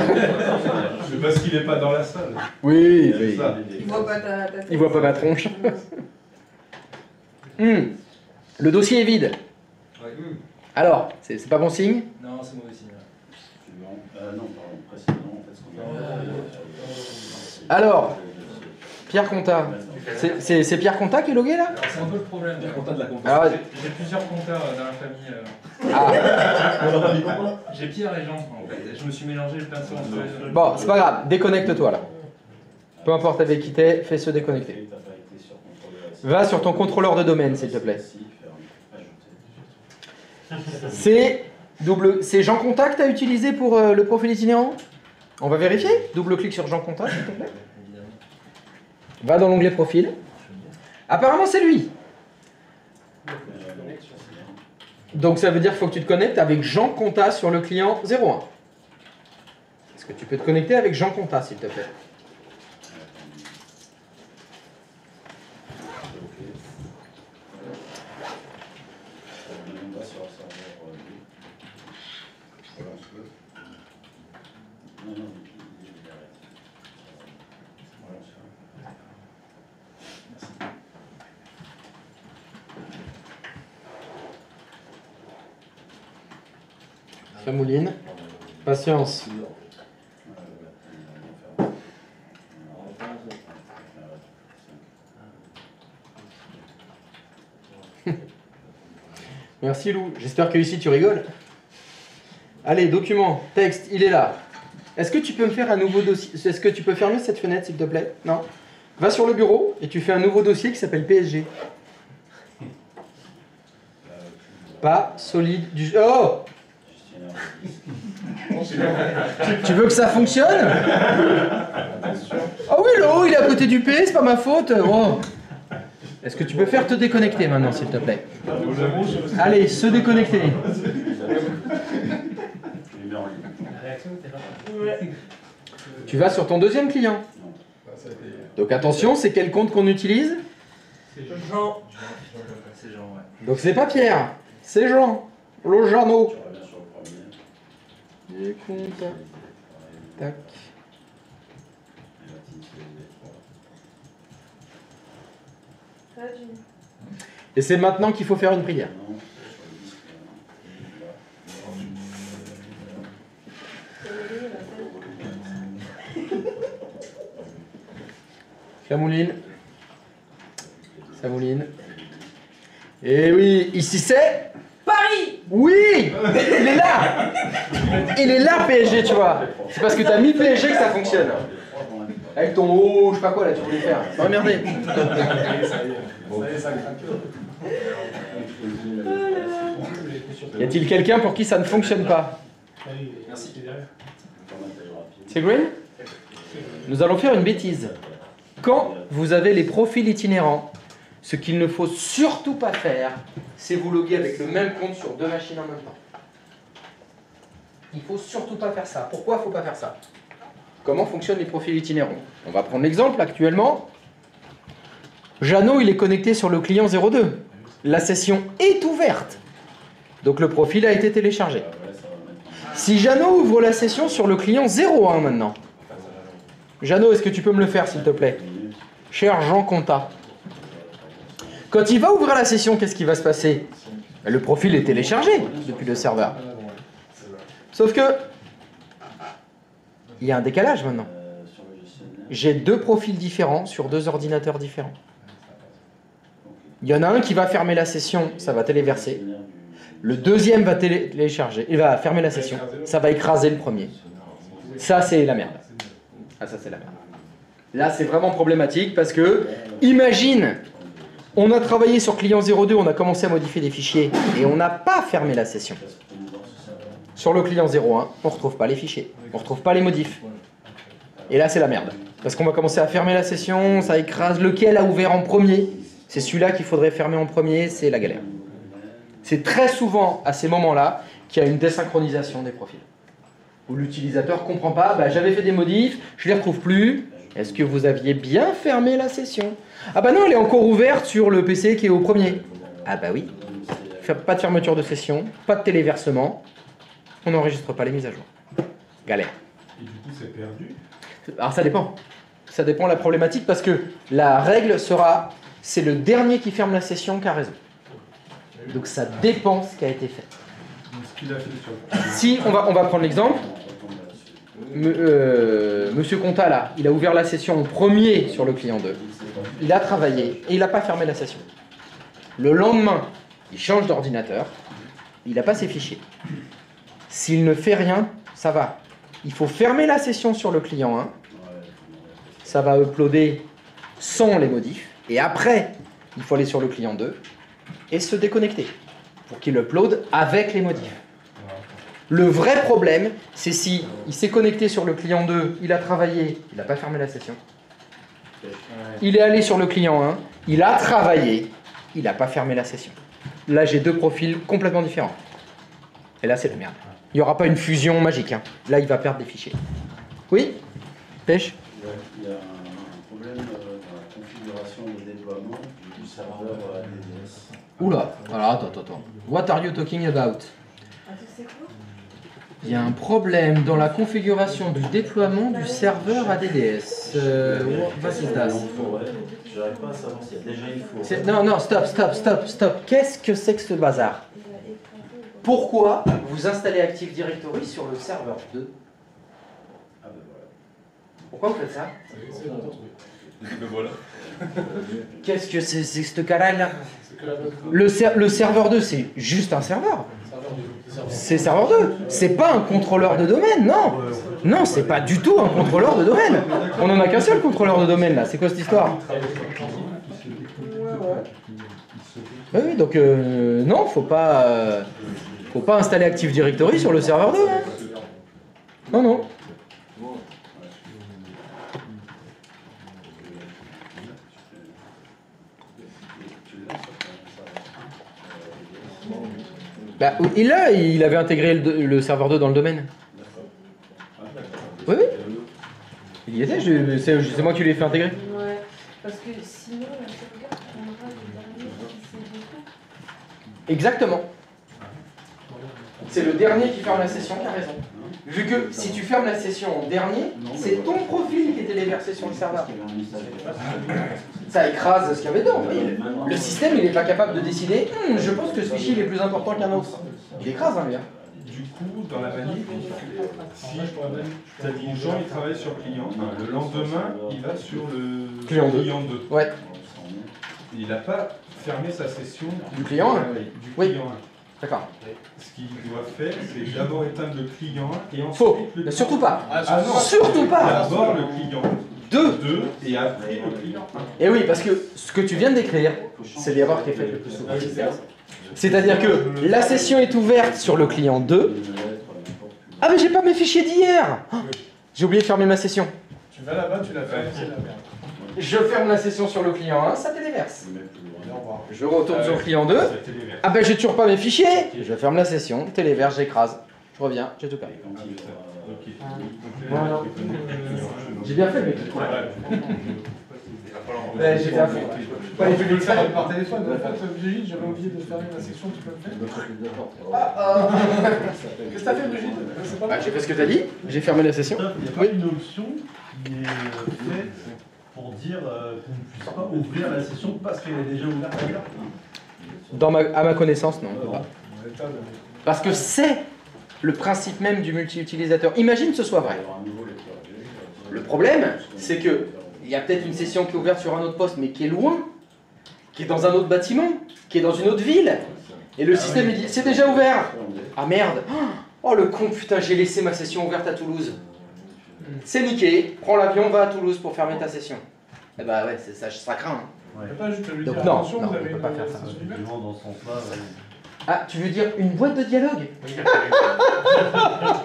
C'est parce qu'il est pas dans la salle. Oui. Il voit pas ta tête. Il voit pas ma tronche. Le dossier est vide. Alors, c'est pas bon signe? Non, c'est mauvais signe. Non, pardon, précédemment, en fait, ce qu'on a. Alors, Pierre Conta. C'est Pierre Conta qui est logué là? Alors c'est un peu le problème. J'ai plusieurs compteurs dans la famille. J'ai Pierre et Jean en fait. Je me suis mélangé le pinceau entre eux. Bon, c'est pas grave, déconnecte-toi là. Peu importe avec qui t'es, fais se déconnecter. Va sur ton contrôleur de domaine, s'il te plaît. C'est Jean Contact à utiliser pour le profil itinérant? On va vérifier. Double-clic sur Jean Contact, s'il te plaît. Va dans l'onglet profil. Apparemment, c'est lui. Donc ça veut dire qu'il faut que tu te connectes avec Jean Conta sur le client 01. Est-ce que tu peux te connecter avec Jean Conta, s'il te plaît? Ça mouline. Patience. Merci Lou. J'espère que ici tu rigoles. Allez, document, texte, il est là. Est-ce que tu peux me faire un nouveau dossier? Est-ce que tu peux fermer cette fenêtre, s'il te plaît? Non. Va sur le bureau et tu fais un nouveau dossier qui s'appelle PSG. Pas solide du... Oh! Tu veux que ça fonctionne? Oh oui, le haut, il est à côté du P, c'est pas ma faute. Oh. Est-ce que tu peux faire te déconnecter maintenant, s'il te plaît? Allez, se déconnecter. Tu vas sur ton deuxième client. Donc attention, c'est quel compte qu'on utilise? C'est Jean. Donc c'est pas Pierre, c'est Jean. Le Jeannot. Les comptes. Tac. Et c'est maintenant qu'il faut faire une prière. Ça mouline. Ça mouline. Et oui, ici c'est... Paris! Oui! Il est là! Il est là, PSG, tu vois. C'est parce que t'as mis PSG que ça fonctionne. Avec ton haut, je sais pas quoi là, tu voulais faire. Oh merdé. Y a-t-il quelqu'un pour qui ça ne fonctionne pas? C'est Green? Nous allons faire une bêtise. Quand vous avez les profils itinérants, ce qu'il ne faut surtout pas faire, c'est vous loguer avec le même compte sur deux machines en même temps. Il ne faut surtout pas faire ça. Pourquoi il ne faut pas faire ça? Comment fonctionnent les profils itinérants? On va prendre l'exemple actuellement. Jeannot, il est connecté sur le client 02. La session est ouverte. Donc le profil a été téléchargé. Si Jeannot ouvre la session sur le client 01 maintenant. Jeannot, est-ce que tu peux me le faire, s'il te plaît? Cher Jean Conta. Quand il va ouvrir la session, qu'est-ce qui va se passer? Le profil est téléchargé depuis le serveur. Sauf que il y a un décalage maintenant. J'ai deux profils différents sur deux ordinateurs différents. Il y en a un qui va fermer la session, ça va téléverser. Le deuxième va télécharger, il va fermer la session, ça va écraser le premier. Ça, c'est la merde. Ah, ça, c'est la merde. Là, c'est vraiment problématique parce que, imagine, on a travaillé sur client 02, on a commencé à modifier des fichiers et on n'a pas fermé la session. Sur le client 01, on ne retrouve pas les fichiers, on ne retrouve pas les modifs. Et là, c'est la merde. Parce qu'on va commencer à fermer la session, ça écrase lequel a ouvert en premier. C'est celui-là qu'il faudrait fermer en premier, c'est la galère. C'est très souvent à ces moments-là qu'il y a une désynchronisation des profils. Où l'utilisateur ne comprend pas, bah, j'avais fait des modifs, je ne les retrouve plus. Est-ce que vous aviez bien fermé la session? Ah bah non, elle est encore ouverte sur le PC qui est au premier. Ah bah oui. Pas de fermeture de session, pas de téléversement. On n'enregistre pas les mises à jour. Galère. Et du coup, c'est perdu? Alors ça dépend. Ça dépend de la problématique parce que la règle sera, c'est le dernier qui ferme la session qui a raison. Donc ça dépend ce qui a été fait. Si, on va prendre l'exemple. Monsieur Conta, là, il a ouvert la session en premier sur le client 2. Il a travaillé et il n'a pas fermé la session. Le lendemain, il change d'ordinateur. Il n'a pas ses fichiers. S'il ne fait rien, ça va. Il faut fermer la session sur le client 1. Ça va uploader sans les modifs. Et après, il faut aller sur le client 2 et se déconnecter pour qu'il upload avec les modifs. Le vrai problème, c'est si il s'est connecté sur le client 2, il a travaillé, il n'a pas fermé la session. Il est allé sur le client 1, il a travaillé, il n'a pas fermé la session. Là, j'ai deux profils complètement différents. Et là, c'est la merde. Il n'y aura pas une fusion magique. Hein. Là, il va perdre des fichiers. Oui? Pêche? Il y a un problème dans la configuration de déploiement du serveur ADDS. Oula, alors attends. What are you talking about? Il y a un problème dans la configuration du déploiement du serveur ADDS. What is that? J'arrive pas à savoir s'il y a déjà une faute. Non, stop. Qu'est-ce que c'est que ce bazar? Pourquoi vous installez Active Directory sur le serveur 2? Ah ben voilà. Pourquoi vous faites ça? Voilà. Qu'est-ce que c'est ce cas-là? Le serveur 2, c'est juste un serveur. C'est serveur 2. C'est pas un contrôleur de domaine, non. Non, c'est pas du tout un contrôleur de domaine. On en a qu'un seul contrôleur de domaine là. C'est quoi cette histoire? Oui, donc non, faut pas installer Active Directory sur le serveur 2. Hein. Non, non. Bah, il avait intégré le serveur 2 dans le domaine. Oui, oui. Il y était, c'est moi qui lui ai fait intégrer. Ouais, parce que sinon, la sauvegarde prendra le dernier qui s'est défait. Exactement. C'est le dernier qui ferme la session qui a raison. Vu que si tu fermes la session en dernier, c'est ton profil qui est téléversé sur le serveur. Ça écrase ce qu'il y avait dedans. Le système, il n'est pas capable de décider je pense que ce fichier il est plus important qu'un autre. Il écrase, hein, bien. Du coup, dans la manip, si tu as dit Jean, il travaille sur client, le lendemain, il va sur le Client 2. Ouais. Il n'a pas fermé sa session Du client 1. du Oui. client 1. D'accord. Ce qu'il doit faire, c'est d'abord éteindre le client 1 et ensuite Faux. le client Surtout pas. Ah non, Surtout pas. d'abord le client 2. et après le client 1. Et oui, parce que ce que tu viens de décrire, c'est l'erreur qui est faite le plus souvent. C'est-à-dire que la session est ouverte sur le client 2. Ah mais j'ai pas mes fichiers d'hier. J'ai oublié de fermer ma session. Tu vas là-bas, tu la fais, c'est la merde. Je ferme la session sur le client 1, ça téléverse. Au revoir. Je retourne sur le client 2. Ah ben j'ai toujours pas mes fichiers. Je ferme la session, téléverse, j'écrase. Je reviens, j'ai tout perdu. Voilà. J'ai bien fait, mec. J'ai bien fait. Ouais, tu peux le faire par téléphone. En fait, Brigitte, j'avais oublié de fermer ma section, tu peux le faire. Qu'est-ce que t'as fait, Brigitte? Je sais pas. J'ai fait ce que t'as dit, j'ai fermé la session. Il n'y a pas une option qui est faite pour dire qu'on ne puisse pas ouvrir la session parce qu'elle est déjà ouverte ailleurs? À ma connaissance, non. On peut pas. Parce que c'est le principe même du multi-utilisateur. Imagine que ce soit vrai. Le problème, c'est que il y a peut-être une session qui est ouverte sur un autre poste, mais qui est loin, qui est dans un autre bâtiment, qui est dans une autre ville. Et le système, il dit, c'est déjà ouvert. Ah merde. Oh le con, putain, j'ai laissé ma session ouverte à Toulouse. C'est niqué, prends l'avion, va à Toulouse pour fermer ta session. Eh bah ouais, ça craint. Hein. Tu peux pas juste lui Donc dire non, attention, non, vous on avez peut une pas faire ça. session ouverte. Dans ce sens-là, Ah, tu veux dire une boîte de dialogue?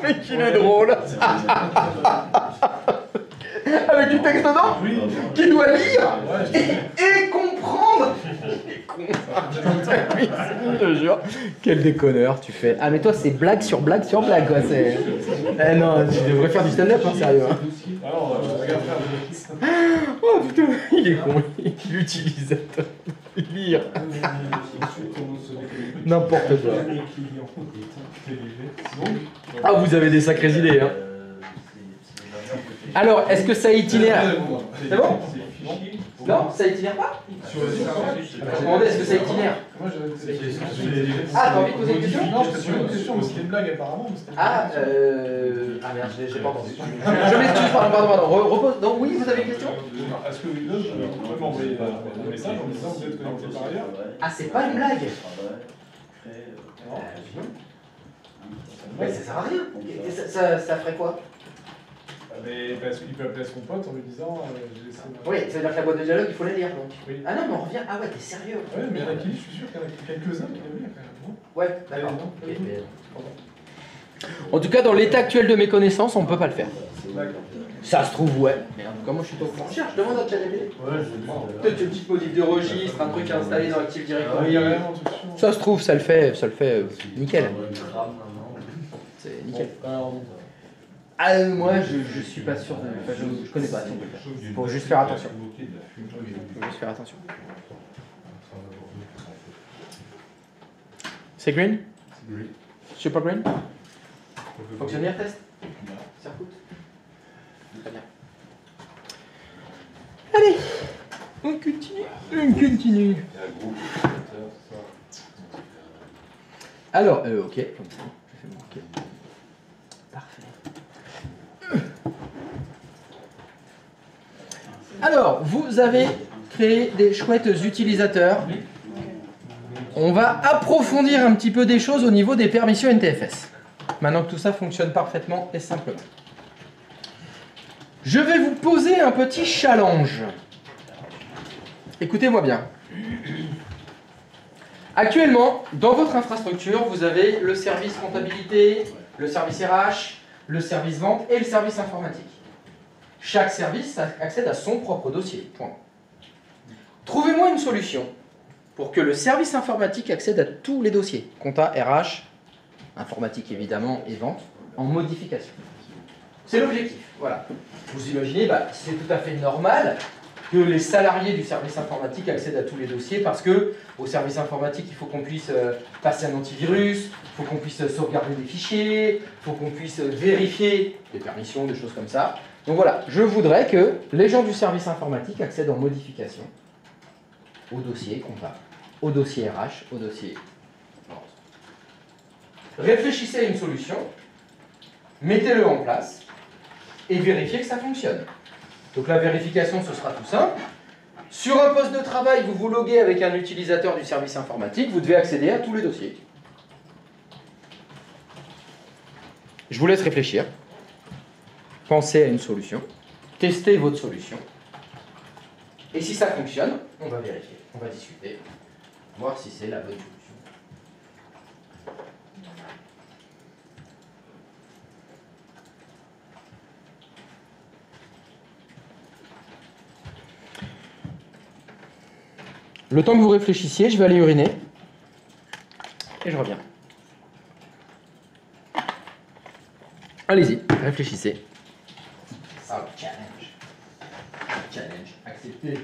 Mais qu'il est drôle. Avec du texte dedans qu'il doit lire et comprendre. Je te jure. Quel déconneur tu fais. Ah mais toi c'est blague sur blague sur blague quoi. C'est... Eh non, tu devrais faire du stand-up hein, sérieux. Hein. Alors, regarde faire Oh putain, il est con. L'utilisateur. Lire. N'importe quoi. Ah vous avez des sacrées idées hein. Alors, est-ce que ça itinère? C'est bon? Non, ça itinère pas? Je me demandais, est-ce que ça itinère? Moi, j'avais des questions. Ah, t'as envie de poser une question? Non, je te pose une question, mais c'était une blague apparemment. Ah merde, j'ai pas entendu. Je m'excuse, pardon. Repose. Donc, oui, vous avez une question? Est-ce que Windows peut m'envoyer un message en disant que vous êtes connecté par ailleurs? Ah, c'est pas une blague? Mais ça sert à rien. Ça ferait quoi? Mais parce qu'il peut appeler son pote en lui disant j'ai laissé ma... Oui, ça veut dire que la boîte de dialogue, il faut la lire donc. Oui. Ah non, mais on revient. Ah ouais, t'es sérieux? Ouais, mais il y en a qui, je suis sûr qu'il y en a quelques-uns qui l'ont vu quand même, non? Ouais, d'accord. Ok, mais... En tout cas, dans l'état actuel de mes connaissances, on peut pas le faire. D'accord. Ça se trouve, ouais. Mais en tout cas, moi je suis pas au courant. Cherche, demande à ChatGPT. Peut-être une petite modif de registre, un truc installé dans Active Directory. Il y a rien en tout cas. Ça se trouve, ça le fait nickel. C'est nickel. Ah, moi je suis pas sûr de. Enfin, je connais pas si on peut le faire. Faut juste faire attention. Faut juste faire attention. C'est green? Super green? Fonctionnaire test? Ça coûte? Très bien. Allez, on continue. Alors, ok, comme ça, je fais mon ok. Parfait. Alors, vous avez créé des chouettes utilisateurs On va approfondir un petit peu des choses au niveau des permissions NTFS. Maintenant que tout ça fonctionne parfaitement et simplement. Je vais vous poser un petit challenge. Écoutez-moi bien. Actuellement, dans votre infrastructure, vous avez le service comptabilité, le service RH, le service vente et le service informatique. Chaque service accède à son propre dossier. Point. Trouvez-moi une solution pour que le service informatique accède à tous les dossiers, compta, RH, informatique évidemment et vente, en modification. C'est l'objectif. Voilà. Vous imaginez, c'est tout à fait normal que les salariés du service informatique accèdent à tous les dossiers parce que au service informatique, il faut qu'on puisse passer un antivirus, il faut qu'on puisse sauvegarder des fichiers, il faut qu'on puisse vérifier des permissions, des choses comme ça. Donc voilà, je voudrais que les gens du service informatique accèdent en modification au dossier comptable, au dossier RH, au dossier vente. Réfléchissez à une solution, mettez-le en place et vérifiez que ça fonctionne. Donc la vérification, ce sera tout simple. Sur un poste de travail, vous vous loguez avec un utilisateur du service informatique, vous devez accéder à tous les dossiers. Je vous laisse réfléchir. Pensez à une solution. Testez votre solution. Et si ça fonctionne, on va vérifier, on va discuter, voir si c'est la bonne solution. Le temps que vous réfléchissiez, je vais aller uriner. Et je reviens. Allez-y, réfléchissez. Ça, challenge. Challenge accepté.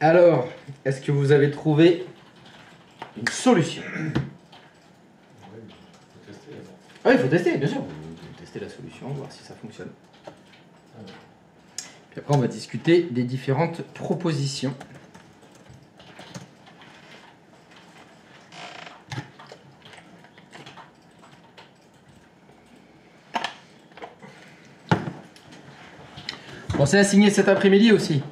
Alors, est-ce que vous avez trouvé une solution? Oui, il faut tester, bien sûr. Vous tester la solution, voir si ça fonctionne. Puis après, on va discuter des différentes propositions. Bon, c'est à signer cet après-midi aussi.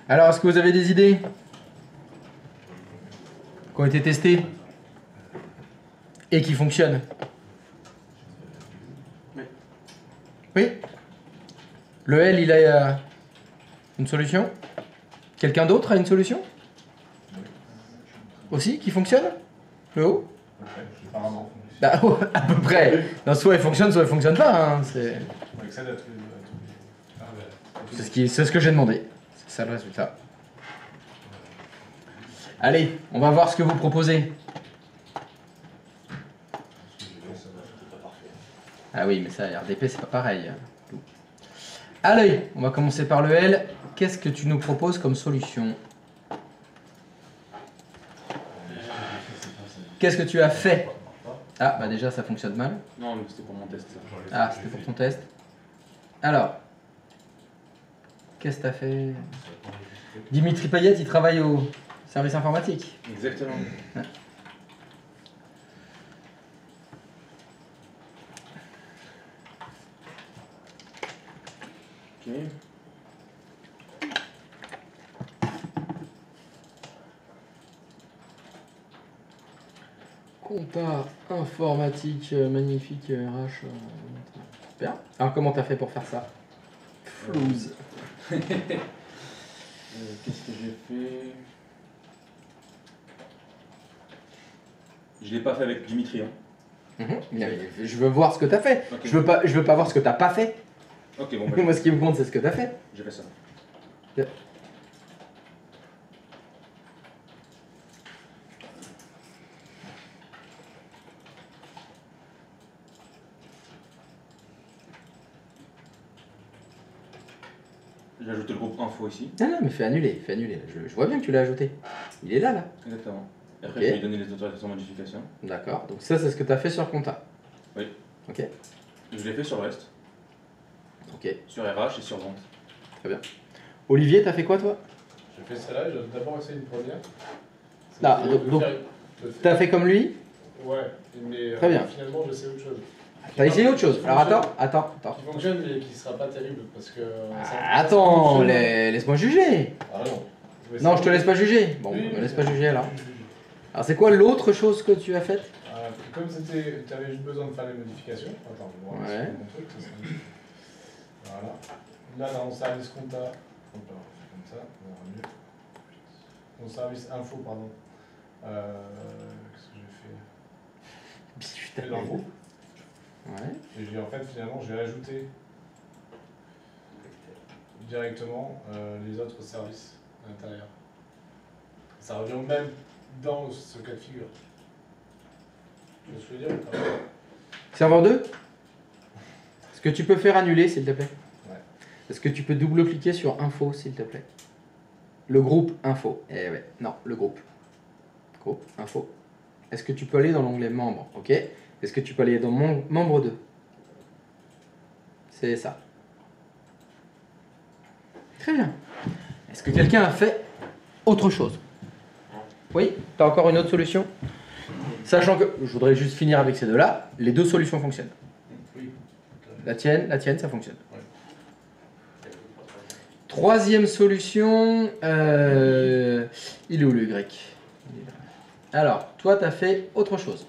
Alors, est-ce que vous avez des idées qui ont été testées et qui fonctionnent? Oui. Oui. Le L, il a une solution? Quelqu'un d'autre a une solution? Aussi, qui fonctionne? Le haut? Bah, à peu près. Non, soit il fonctionne, soit il fonctionne pas. Hein. C'est ce que j'ai demandé. C'est ça le résultat. Allez, on va voir ce que vous proposez. Ah oui, mais ça, RDP, c'est pas pareil. Allez, on va commencer par le L. Qu'est-ce que tu nous proposes comme solution? Qu'est-ce que tu as fait? Ah, bah déjà, ça fonctionne mal. Non, mais c'était pour mon test. Ah, c'était pour ton test. Alors, qu'est-ce que tu as fait? Dimitri Payet, il travaille au service informatique. Exactement. Ouais. Ok. Compta informatique, magnifique, RH. Super. Alors, comment t'as fait pour faire ça? Flouze. Qu'est-ce que j'ai fait? Je l'ai pas fait avec Dimitri. Hein. Je veux voir ce que t'as fait. Okay. Je veux pas voir ce que t'as pas fait. Ok, bon. Bah, Moi, ce qui me compte, c'est ce que t'as fait. j'ai fait ça. Yeah. J'ai ajouté le groupe info ici. Ah non, mais fais annuler. Je vois bien que tu l'as ajouté. Il est là. Exactement. Et après, Ok. je vais lui donner les autorisations de modification. D'accord. Donc ça, c'est ce que t'as fait sur compta. Oui. Ok. Je l'ai fait sur le reste. Ok. Sur RH et sur vente. Très bien. Olivier, t'as fait quoi, toi? J'ai fait celle-là, j'ai d'abord essayé une première. Ah, C'était donc, de faire- T'as fait comme lui? Ouais, mais Très bien. finalement j'essaie autre chose. T'as essayé autre chose. Alors attends. Qui fonctionne mais qui sera pas terrible parce que. Attends, laisse-moi juger. Ah non. Non, je te laisse pas juger. Bon, Oui, me laisse pas juger alors. Alors c'est quoi l'autre chose que tu as faite? Comme tu avais juste besoin de faire les modifications. Attends, je vais voir Ouais. mon truc. Ça serait... Voilà. Là, dans mon service compta, on peut faire comme ça, on verra mieux. Mon service info, pardon. Qu'est-ce que j'ai fait? J'ai fait l'info. Ouais. Et en fait, finalement, j'ai ajouté directement les autres services à l'intérieur. Ça revient au même dans ce cas de figure. Tu veux ce que je veux dire ou pas? Serveur 2? Est-ce que tu peux faire annuler, s'il te plaît? Ouais. Est-ce que tu peux double-cliquer sur info, s'il te plaît? Le groupe info. Eh ouais, non, le groupe. Groupe info. Est-ce que tu peux aller dans l'onglet membres? Ok. Est-ce que tu peux aller dans membre 2? C'est ça. Très bien. Est-ce que quelqu'un a fait autre chose? Oui? T'as encore une autre solution? Sachant que, je voudrais juste finir avec ces deux-là, les deux solutions fonctionnent. Oui. La tienne, ça fonctionne. Troisième solution, il est où le Y? Alors, toi, tu as fait autre chose.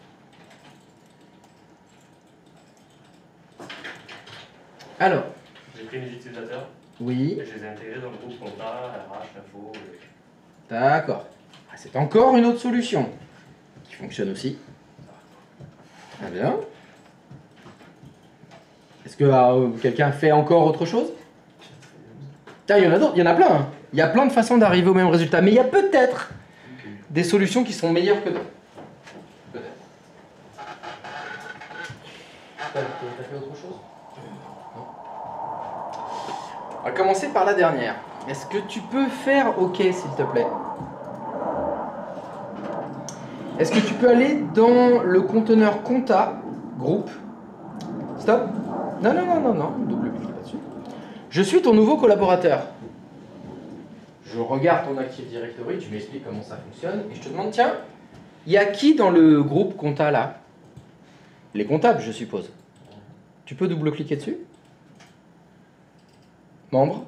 Alors, J'ai pris mes utilisateurs oui, et je les ai intégrés dans le groupe compta, RH, info. d'accord. Ah, c'est encore une autre solution qui fonctionne aussi. Très bien. Est-ce que quelqu'un fait encore autre chose? Tiens, il y en a d'autres, il y en a plein. Hein. Il y a plein de façons d'arriver au même résultat, mais il y a peut-être des solutions qui sont meilleures que d'autres. Peut-être. T'as fait autre chose? Non. On va commencer par la dernière. Est-ce que tu peux faire OK, s'il te plaît? Est-ce que tu peux aller dans le conteneur compta, groupe? Stop. Non, non, non, non, non. Double-clic là-dessus. Je suis ton nouveau collaborateur. Je regarde ton Active Directory, tu m'expliques comment ça fonctionne, et je te demande, tiens, il y a qui dans le groupe compta là? Les comptables, je suppose. Tu peux double-cliquer dessus? Membre?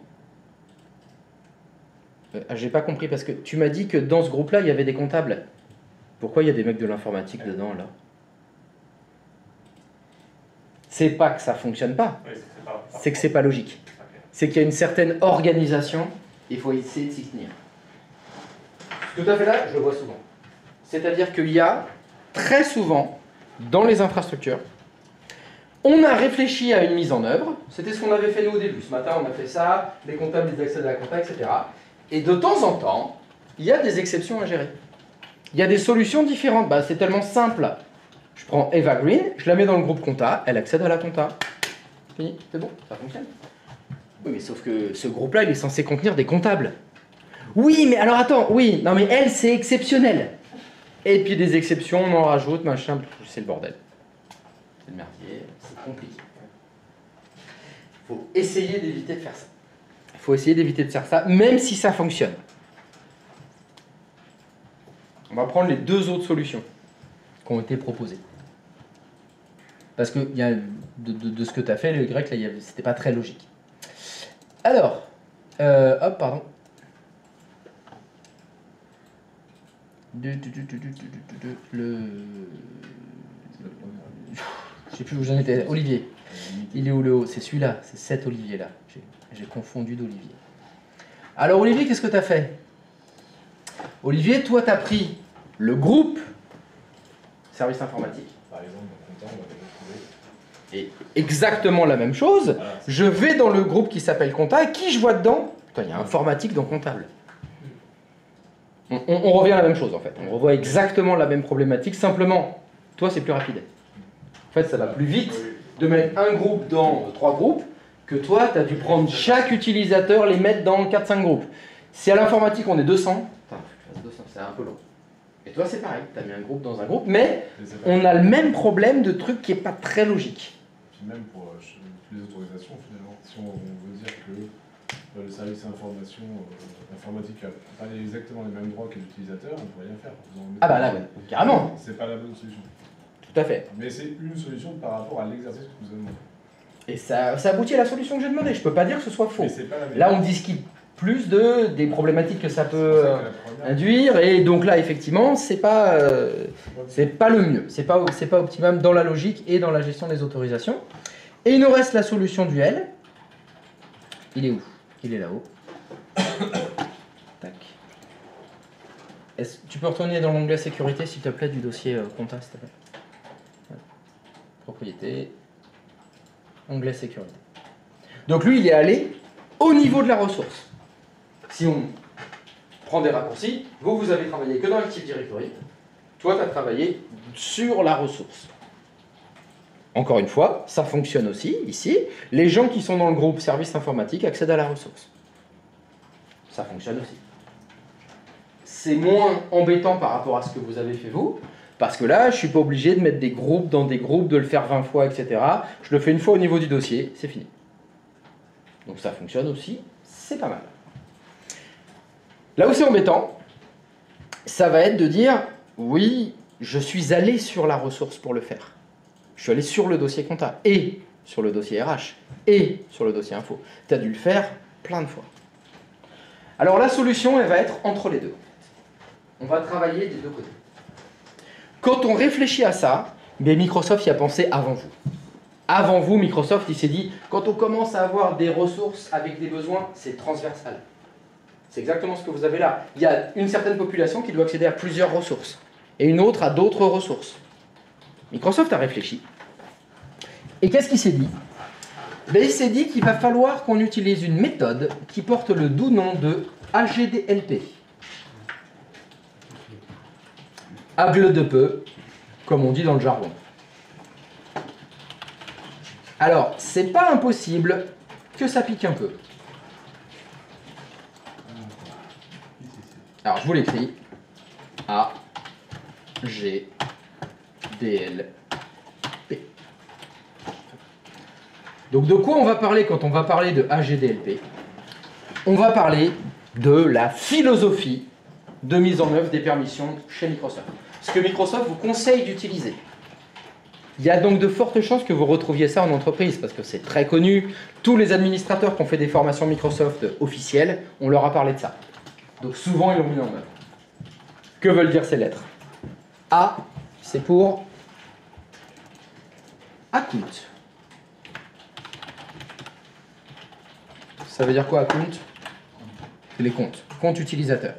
J'ai pas compris, parce que tu m'as dit que dans ce groupe-là, il y avait des comptables. Pourquoi il y a des mecs de l'informatique dedans, là? C'est pas que ça fonctionne pas, c'est que c'est pas logique. C'est qu'il y a une certaine organisation, il faut essayer de s'y tenir. Ce que tu as fait là, je le vois souvent. C'est-à-dire qu'il y a très souvent, dans les infrastructures, on a réfléchi à une mise en œuvre, c'était ce qu'on avait fait nous au début. Ce matin, on a fait ça, les comptables, ils accèdent à la compta, etc. Et de temps en temps, il y a des exceptions à gérer. Il y a des solutions différentes. Bah, c'est tellement simple. Je prends Eva Green, je la mets dans le groupe compta, elle accède à la compta. Fini, c'est bon, ça fonctionne. Oui, mais sauf que ce groupe-là, il est censé contenir des comptables. Oui, mais alors attends, oui, non mais elle, c'est exceptionnel. Et puis des exceptions, on en rajoute, machin, c'est le bordel. C'est le merdier, c'est compliqué. Il faut essayer d'éviter de faire ça. Il faut essayer d'éviter de faire ça, même si ça fonctionne. On va prendre les deux autres solutions qui ont été proposées. Parce que y a, de ce que tu as fait, le grec, là, c'était pas très logique. Alors, hop, pardon. Je sais plus où j'en étais. Olivier. Il est où le haut? C'est celui-là, c'est cet Olivier-là. J'ai confondu d'Olivier. Alors, Olivier, qu'est-ce que tu as fait? Olivier, toi, tu as pris le groupe service informatique. Par exemple, dans Compta, on va retrouver. Et exactement la même chose. Voilà. Je vais dans le groupe qui s'appelle Compta. Et qui je vois dedans? Putain, il y a informatique dans comptable. On revient à la même chose en fait. On revoit exactement la même problématique. Simplement, toi, c'est plus rapide. En fait, ça va plus vite de mettre un groupe dans 3 groupes que toi, tu as dû prendre chaque utilisateur, les mettre dans 4-5 groupes. Si à l'informatique, on est 200, c'est un peu long. Et toi, c'est pareil. Tu as mis un groupe dans un groupe, mais on a le même problème de truc qui n'est pas très logique. Puis même pour les autorisations, finalement, si on veut dire que le service informatique n'a pas exactement les mêmes droits que l'utilisateur, on ne peut rien faire. Ah bah là, carrément. C'est pas la bonne solution. Tout à fait. Mais c'est une solution par rapport à l'exercice que vous avez demandé. Et ça aboutit à la solution que j'ai demandé. Je ne peux pas dire que ce soit faux. Mais c'est pas la là, on discute plus des problématiques que ça peut induire. Et donc là, effectivement, c'est pas le mieux. C'est pas optimum dans la logique et dans la gestion des autorisations. Et il nous reste la solution du L. Il est où? Il est là-haut. Tac. Tu peux retourner dans l'onglet sécurité, s'il te plaît, du dossier compta, s'il te plaît. Voilà. Propriété. Onglet sécurité. Donc lui, il est allé au niveau de la ressource. Si on prend des raccourcis, vous avez travaillé que dans Active Directory. Toi, tu as travaillé sur la ressource. Encore une fois, ça fonctionne aussi, ici. Les gens qui sont dans le groupe service informatique accèdent à la ressource. Ça fonctionne aussi. C'est moins embêtant par rapport à ce que vous avez fait vous, parce que là, je ne suis pas obligé de mettre des groupes dans des groupes, de le faire 20 fois, etc. Je le fais une fois au niveau du dossier, c'est fini. Donc ça fonctionne aussi, c'est pas mal. Là où c'est embêtant, ça va être de dire, oui, je suis allé sur la ressource pour le faire. Je suis allé sur le dossier compta, et sur le dossier RH, et sur le dossier info. Tu as dû le faire plein de fois. Alors la solution, elle va être entre les deux. On va travailler des deux côtés. Quand on réfléchit à ça, mais Microsoft y a pensé avant vous. Avant vous, Microsoft, il s'est dit, quand on commence à avoir des ressources avec des besoins, c'est transversal. C'est exactement ce que vous avez là. Il y a une certaine population qui doit accéder à plusieurs ressources, et une autre à d'autres ressources. Microsoft a réfléchi. Et qu'est-ce qu'il s'est dit? Il s'est dit qu'il va falloir qu'on utilise une méthode qui porte le doux nom de AGDLP. Agle de peu, comme on dit dans le jargon. Alors, c'est pas impossible que ça pique un peu. Alors, je vous l'écris. A, G, D, L, P. Donc, de quoi on va parler quand on va parler de A, G, D, L, P? On va parler de la philosophie de mise en œuvre des permissions chez Microsoft. Ce que Microsoft vous conseille d'utiliser. Il y a donc de fortes chances que vous retrouviez ça en entreprise, parce que c'est très connu. Tous les administrateurs qui ont fait des formations Microsoft officielles, on leur a parlé de ça. Donc souvent, ils l'ont mis en œuvre. Que veulent dire ces lettres? A, c'est pour account. Ça veut dire quoi, account? C'est les comptes. Compte utilisateur.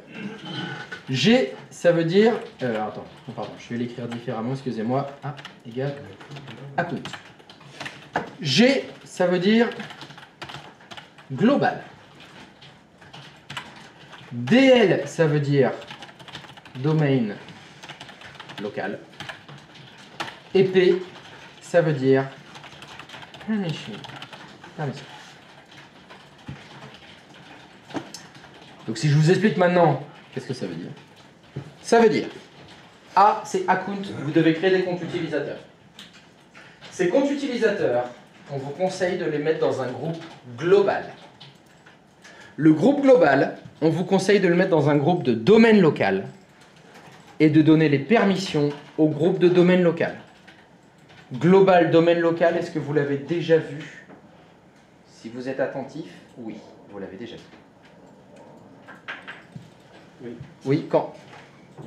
G, ça veut dire... attends, pardon, je vais l'écrire différemment, excusez-moi. A égale account. G, ça veut dire global. DL, ça veut dire domaine local. Et P, ça veut dire permission. Donc si je vous explique maintenant, qu'est-ce que ça veut dire? Ça veut dire, A, c'est account, vous devez créer des comptes utilisateurs. Ces comptes utilisateurs, on vous conseille de les mettre dans un groupe global. Le groupe global, on vous conseille de le mettre dans un groupe de domaine local et de donner les permissions au groupe de domaine local. Global, domaine local, est-ce que vous l'avez déjà vu? Si vous êtes attentif, oui, vous l'avez déjà vu. Oui. Oui, quand?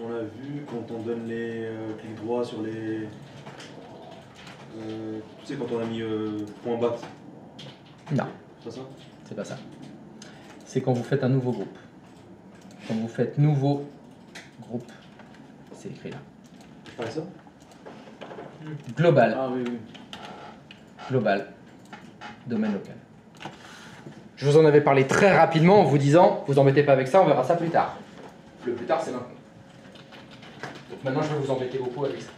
On l'a vu quand on donne les clics droits sur les... tu sais, quand on a mis point bat. Non. C'est pas ça? C'est pas ça. C'est quand vous faites un nouveau groupe. Quand vous faites nouveau groupe, c'est écrit là. Ah, ça? Global. Ah oui, oui. Global. Domaine local. Je vous en avais parlé très rapidement en vous disant, vous embêtez pas avec ça, on verra ça plus tard. Le plus tard, c'est maintenant. Donc maintenant, je vais vous embêter beaucoup avec ça.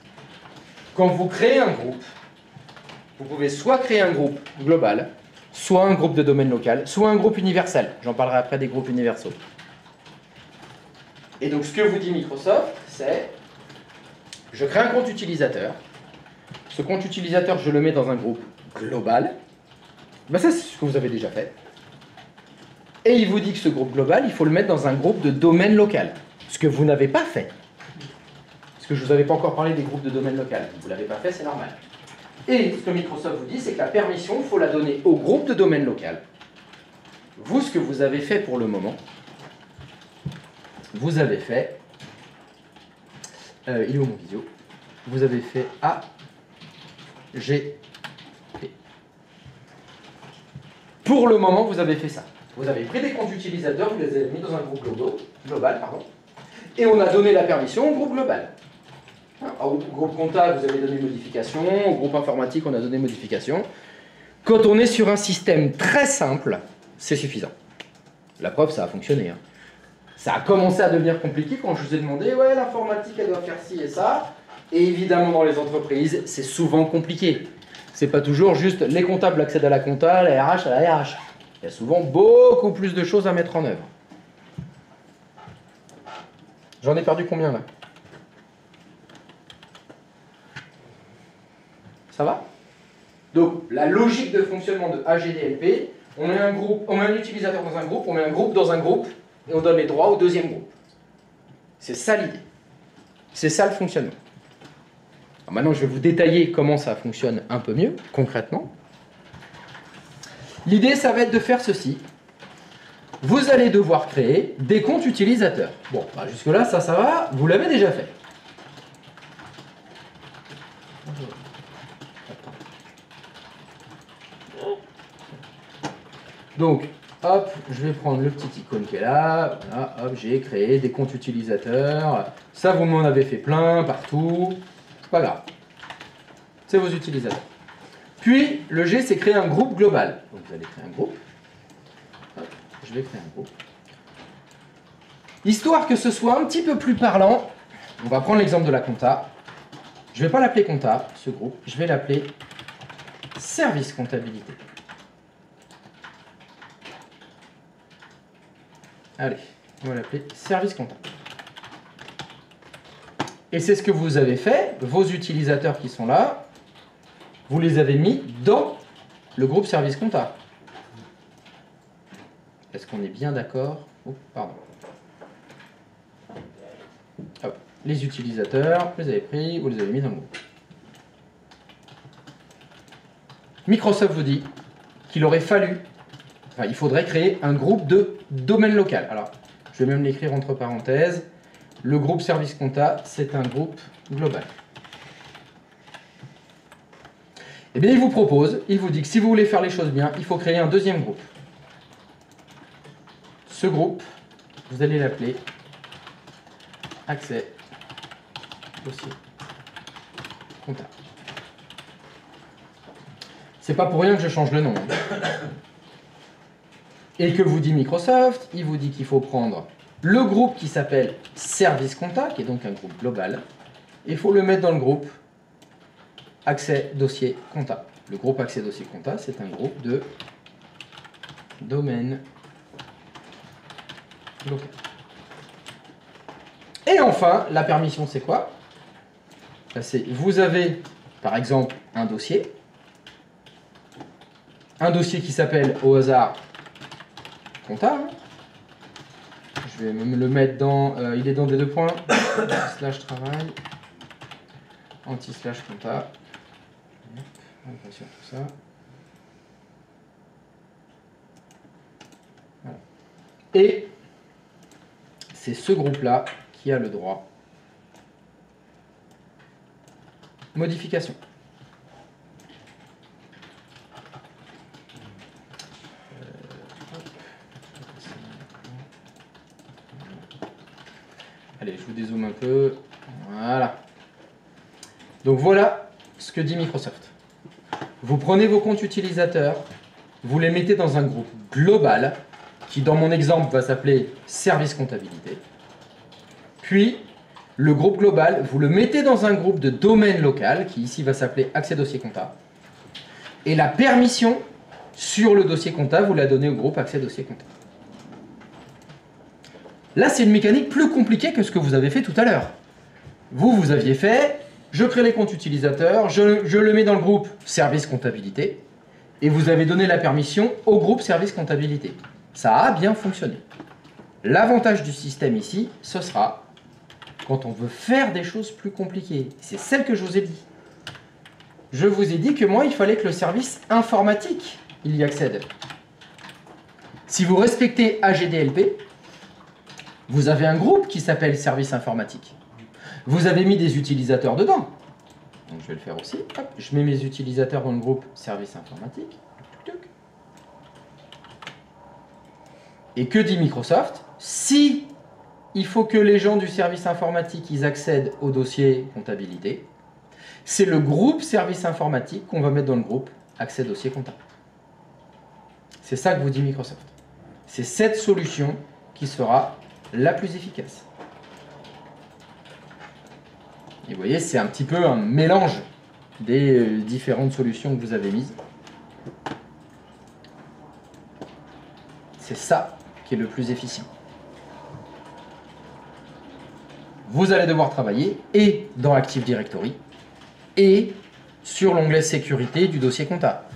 Quand vous créez un groupe, vous pouvez soit créer un groupe global, soit un groupe de domaine local, soit un groupe universel. J'en parlerai après des groupes universaux. Et donc, ce que vous dit Microsoft, c'est je crée un compte utilisateur. Ce compte utilisateur, je le mets dans un groupe global. Ben ça, c'est ce que vous avez déjà fait. Et il vous dit que ce groupe global, il faut le mettre dans un groupe de domaine local. Ce que vous n'avez pas fait. Parce que je ne vous avais pas encore parlé des groupes de domaine local. Vous ne l'avez pas fait, c'est normal. Et ce que Microsoft vous dit, c'est que la permission, il faut la donner au groupe de domaine local. Vous, ce que vous avez fait pour le moment, vous avez fait... il est où mon vidéo? Vous avez fait A, G, P. Pour le moment, vous avez fait ça. Vous avez pris des comptes utilisateurs, vous les avez mis dans un groupe global, et on a donné la permission au groupe global. Au groupe comptable, vous avez donné modification, au groupe informatique, on a donné modification. Quand on est sur un système très simple, c'est suffisant. La preuve, ça a fonctionné. Hein. Ça a commencé à devenir compliqué quand je vous ai demandé, ouais, l'informatique, elle doit faire ci et ça. Et évidemment, dans les entreprises, c'est souvent compliqué. C'est pas toujours juste les comptables accèdent à la compta, la RH à la RH. Il y a souvent beaucoup plus de choses à mettre en œuvre. J'en ai perdu combien là? Ça va? Donc, la logique de fonctionnement de AGDLP, on met un utilisateur dans un groupe, on met un groupe dans un groupe, et on donne les droits au deuxième groupe. C'est ça l'idée. C'est ça le fonctionnement. Alors maintenant, je vais vous détailler comment ça fonctionne un peu mieux, concrètement. L'idée, ça va être de faire ceci. Vous allez devoir créer des comptes utilisateurs. Bon, bah jusque-là, ça va, vous l'avez déjà fait. Donc, hop, je vais prendre le petit icône qui est là. Voilà, hop, j'ai créé des comptes utilisateurs. Ça, vous m'en avez fait plein, partout. C'est pas grave. C'est vos utilisateurs. Puis, le G, c'est créer un groupe global. Donc, vous allez créer un groupe. Hop, je vais créer un groupe. Histoire que ce soit un petit peu plus parlant, on va prendre l'exemple de la compta. Je ne vais pas l'appeler compta, ce groupe. Je vais l'appeler service comptabilité. Allez, on va l'appeler service comptable. Et c'est ce que vous avez fait, vos utilisateurs qui sont là, vous les avez mis dans le groupe service comptable. Est-ce qu'on est bien d'accord? Oh, pardon. Hop. Les utilisateurs, vous les avez pris, vous les avez mis dans le groupe. Microsoft vous dit qu'il aurait fallu, enfin, il faudrait créer un groupe de domaine local. Alors, je vais même l'écrire entre parenthèses. Le groupe service compta, c'est un groupe global. Eh bien, il vous propose, il vous dit que si vous voulez faire les choses bien, il faut créer un deuxième groupe. Ce groupe, vous allez l'appeler accès dossier comptable. C'est pas pour rien que je change le nom. Et que vous dit Microsoft, il vous dit qu'il faut prendre le groupe qui s'appelle service compta, qui est donc un groupe global, et il faut le mettre dans le groupe accès dossier compta. Le groupe accès dossier compta, c'est un groupe de domaine local. Et enfin, la permission, c'est quoi? C'est vous avez, par exemple, un dossier qui s'appelle au hasard comptable. Je vais même le mettre dans, il est dans des deux points, slash travail, anti-slash comptable. On va sur tout ça. Voilà. Et c'est ce groupe-là qui a le droit modification. Allez, je vous dézoome un peu. Voilà. Donc voilà ce que dit Microsoft. Vous prenez vos comptes utilisateurs, vous les mettez dans un groupe global, qui dans mon exemple va s'appeler service comptabilité. Puis, le groupe global, vous le mettez dans un groupe de domaine local, qui ici va s'appeler accès dossier comptable. Et la permission sur le dossier comptable, vous la donnez au groupe accès dossier comptable. Là, c'est une mécanique plus compliquée que ce que vous avez fait tout à l'heure. Vous aviez fait, je crée les comptes utilisateurs, je le mets dans le groupe service comptabilité, et vous avez donné la permission au groupe service comptabilité. Ça a bien fonctionné. L'avantage du système ici, ce sera quand on veut faire des choses plus compliquées. C'est celle que je vous ai dit. Je vous ai dit que moi, il fallait que le service informatique, il y accède. Si vous respectez AGDLP, vous avez un groupe qui s'appelle service informatique. Vous avez mis des utilisateurs dedans. Donc je vais le faire aussi. Hop, je mets mes utilisateurs dans le groupe service informatique. Et que dit Microsoft? Si il faut que les gens du service informatique ils accèdent au dossier comptabilité, c'est le groupe service informatique qu'on va mettre dans le groupe accès dossier comptable. C'est ça que vous dit Microsoft. C'est cette solution qui sera la plus efficace. Et vous voyez, c'est un petit peu un mélange des différentes solutions que vous avez mises. C'est ça qui est le plus efficient. Vous allez devoir travailler et dans Active Directory et sur l'onglet sécurité du dossier compta.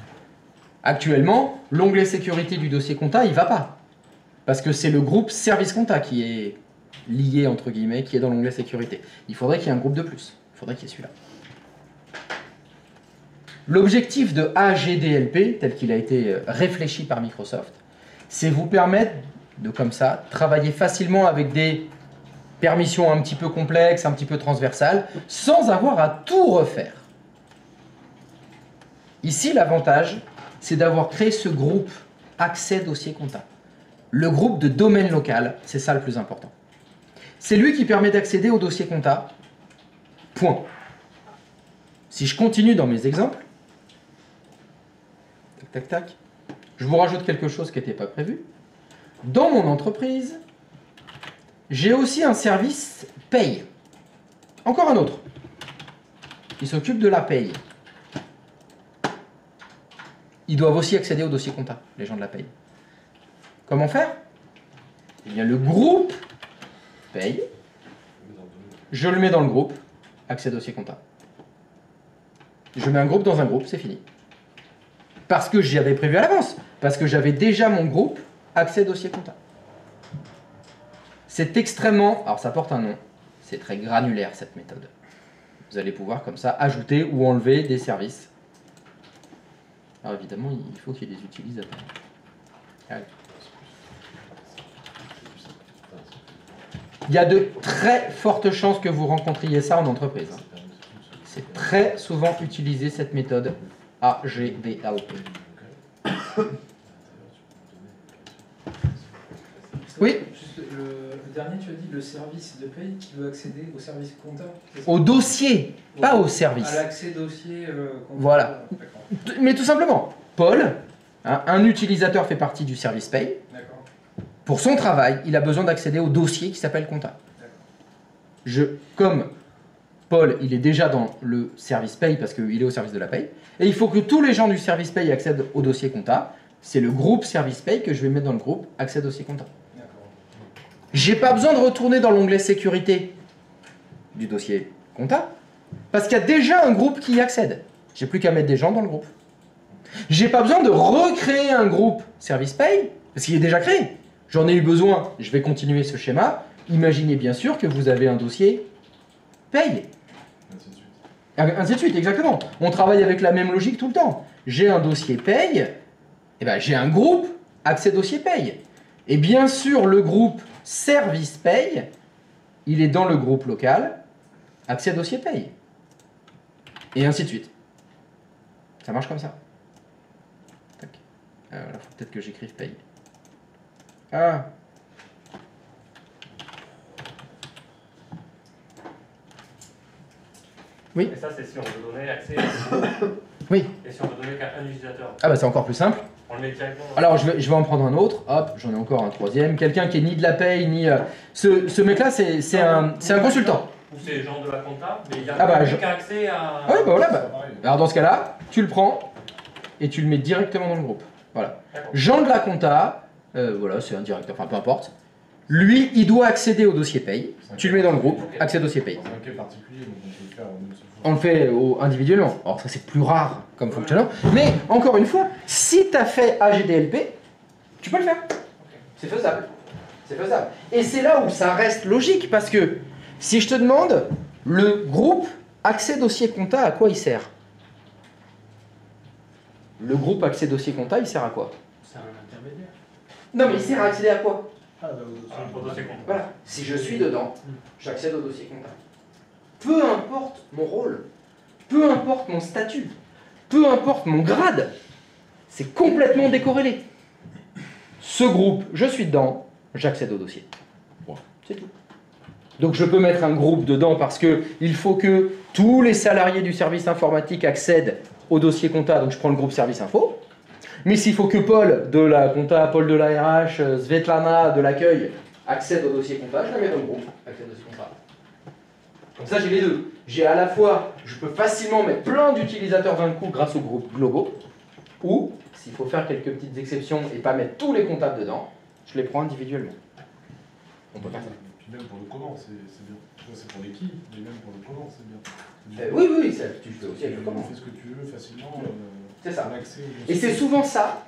Actuellement, l'onglet sécurité du dossier compta, il ne va pas. Parce que c'est le groupe service compta qui est lié, entre guillemets, qui est dans l'onglet sécurité. Il faudrait qu'il y ait un groupe de plus. Il faudrait qu'il y ait celui-là. L'objectif de AGDLP, tel qu'il a été réfléchi par Microsoft, c'est vous permettre de, comme ça, travailler facilement avec des permissions un petit peu complexes, un petit peu transversales, sans avoir à tout refaire. Ici, l'avantage, c'est d'avoir créé ce groupe accès dossier comptable. Le groupe de domaine local, c'est ça le plus important. C'est lui qui permet d'accéder au dossier comptable. Point. Si je continue dans mes exemples, tac, tac, tac, je vous rajoute quelque chose qui n'était pas prévu. Dans mon entreprise, j'ai aussi un service paye. Encore un autre. Il s'occupe de la paye. ils doivent aussi accéder au dossier compta, les gens de la paye. Comment faire? Eh bien, le groupe paye, je le mets dans le groupe, accès dossier compta. Je mets un groupe dans un groupe, c'est fini. Parce que j'y avais prévu à l'avance, parce que j'avais déjà mon groupe accès dossier compta. C'est extrêmement, alors ça porte un nom, c'est très granulaire cette méthode. Vous allez pouvoir comme ça ajouter ou enlever des services. Alors évidemment, il faut qu'il y ait des utilisateurs. Allez. Il y a de très fortes chances que vous rencontriez ça en entreprise. C'est très souvent utilisé cette méthode AGDLP. Oui. Juste le dernier, tu as dit le service de paye qui veut accéder au service comptable. Au dossier, pas au service. À l'accès dossier comptable. Voilà. Mais tout simplement, Paul, hein, un utilisateur fait partie du service paye. D'accord. Pour son travail, il a besoin d'accéder au dossier qui s'appelle compta. Comme Paul, il est déjà dans le service paye parce qu'il est au service de la paye, et il faut que tous les gens du service paye accèdent au dossier compta. C'est le groupe service paye que je vais mettre dans le groupe accès dossier compta. J'ai pas besoin de retourner dans l'onglet sécurité du dossier compta parce qu'il y a déjà un groupe qui y accède. J'ai plus qu'à mettre des gens dans le groupe. J'ai pas besoin de recréer un groupe service paye parce qu'il est déjà créé. J'en ai eu besoin, je vais continuer ce schéma. Imaginez bien sûr que vous avez un dossier paye. Ainsi de suite, exactement. On travaille avec la même logique tout le temps. J'ai un dossier paye, et ben j'ai un groupe accès dossier paye. Et bien sûr, le groupe service paye, il est dans le groupe local accès dossier paye. Et ainsi de suite. Ça marche comme ça. Tac. Alors, faut peut-être que j'écrive paye. Ah. Oui. Et ça, c'est si on veut donner accès à... Oui. Et si on veut donner qu'à un utilisateur. Ah bah c'est encore plus simple. On le met directement. Alors je vais en prendre un autre. Hop, j'en ai encore un troisième. Quelqu'un qui est ni de la paye, ni... Ce mec-là, c'est un consultant. Ou c'est les gens de la compta, mais il y a qu'un accès à... Ah oui, bah voilà. Bah. Alors dans ce cas-là, tu le prends et tu le mets directement dans le groupe. Voilà. Jean de la compta, voilà, c'est un directeur, enfin peu importe. Lui, il doit accéder au dossier paye. Tu le mets dans le groupe, accès dossier paye. C'est un cas particulier, donc on peut le faire en une seule fois. On le fait individuellement. Alors ça c'est plus rare comme fonctionnement. Mais encore une fois, si tu as fait AGDLP, tu peux le faire. C'est faisable. C'est faisable. Et c'est là où ça reste logique parce que si je te demande le groupe accès dossier compta, à quoi il sert? Le groupe accès dossier compta, il sert à quoi? C'est un intermédiaire. Non mais il sert à accéder à quoi? Au dossier compta. Voilà. Si je suis dedans, j'accède au dossier compta. Peu importe mon rôle, peu importe mon statut, peu importe mon grade, c'est complètement décorrélé. Ce groupe, je suis dedans, j'accède au dossier. C'est tout. Donc je peux mettre un groupe dedans parce qu'il faut que tous les salariés du service informatique accèdent au dossier compta, donc je prends le groupe service info. Mais s'il faut que Paul de la compta, Paul de la RH, Svetlana de l'accueil accède au dossier compta, je la mets dans le groupe, accès au dossier compta. Comme ça, j'ai les deux. J'ai à la fois, je peux facilement mettre plein d'utilisateurs d'un coup grâce aux groupes globaux, ou, s'il faut faire quelques petites exceptions et pas mettre tous les comptables dedans, je les prends individuellement. On peut faire ça. Et puis même pour le comment, c'est bien. C'est pour les qui, mais même pour le comment, c'est bien. Oui, ça, tu fais aussi avec le comment. Tu fais ce que tu veux facilement. C'est ça. L'accès au Et c'est souvent ça.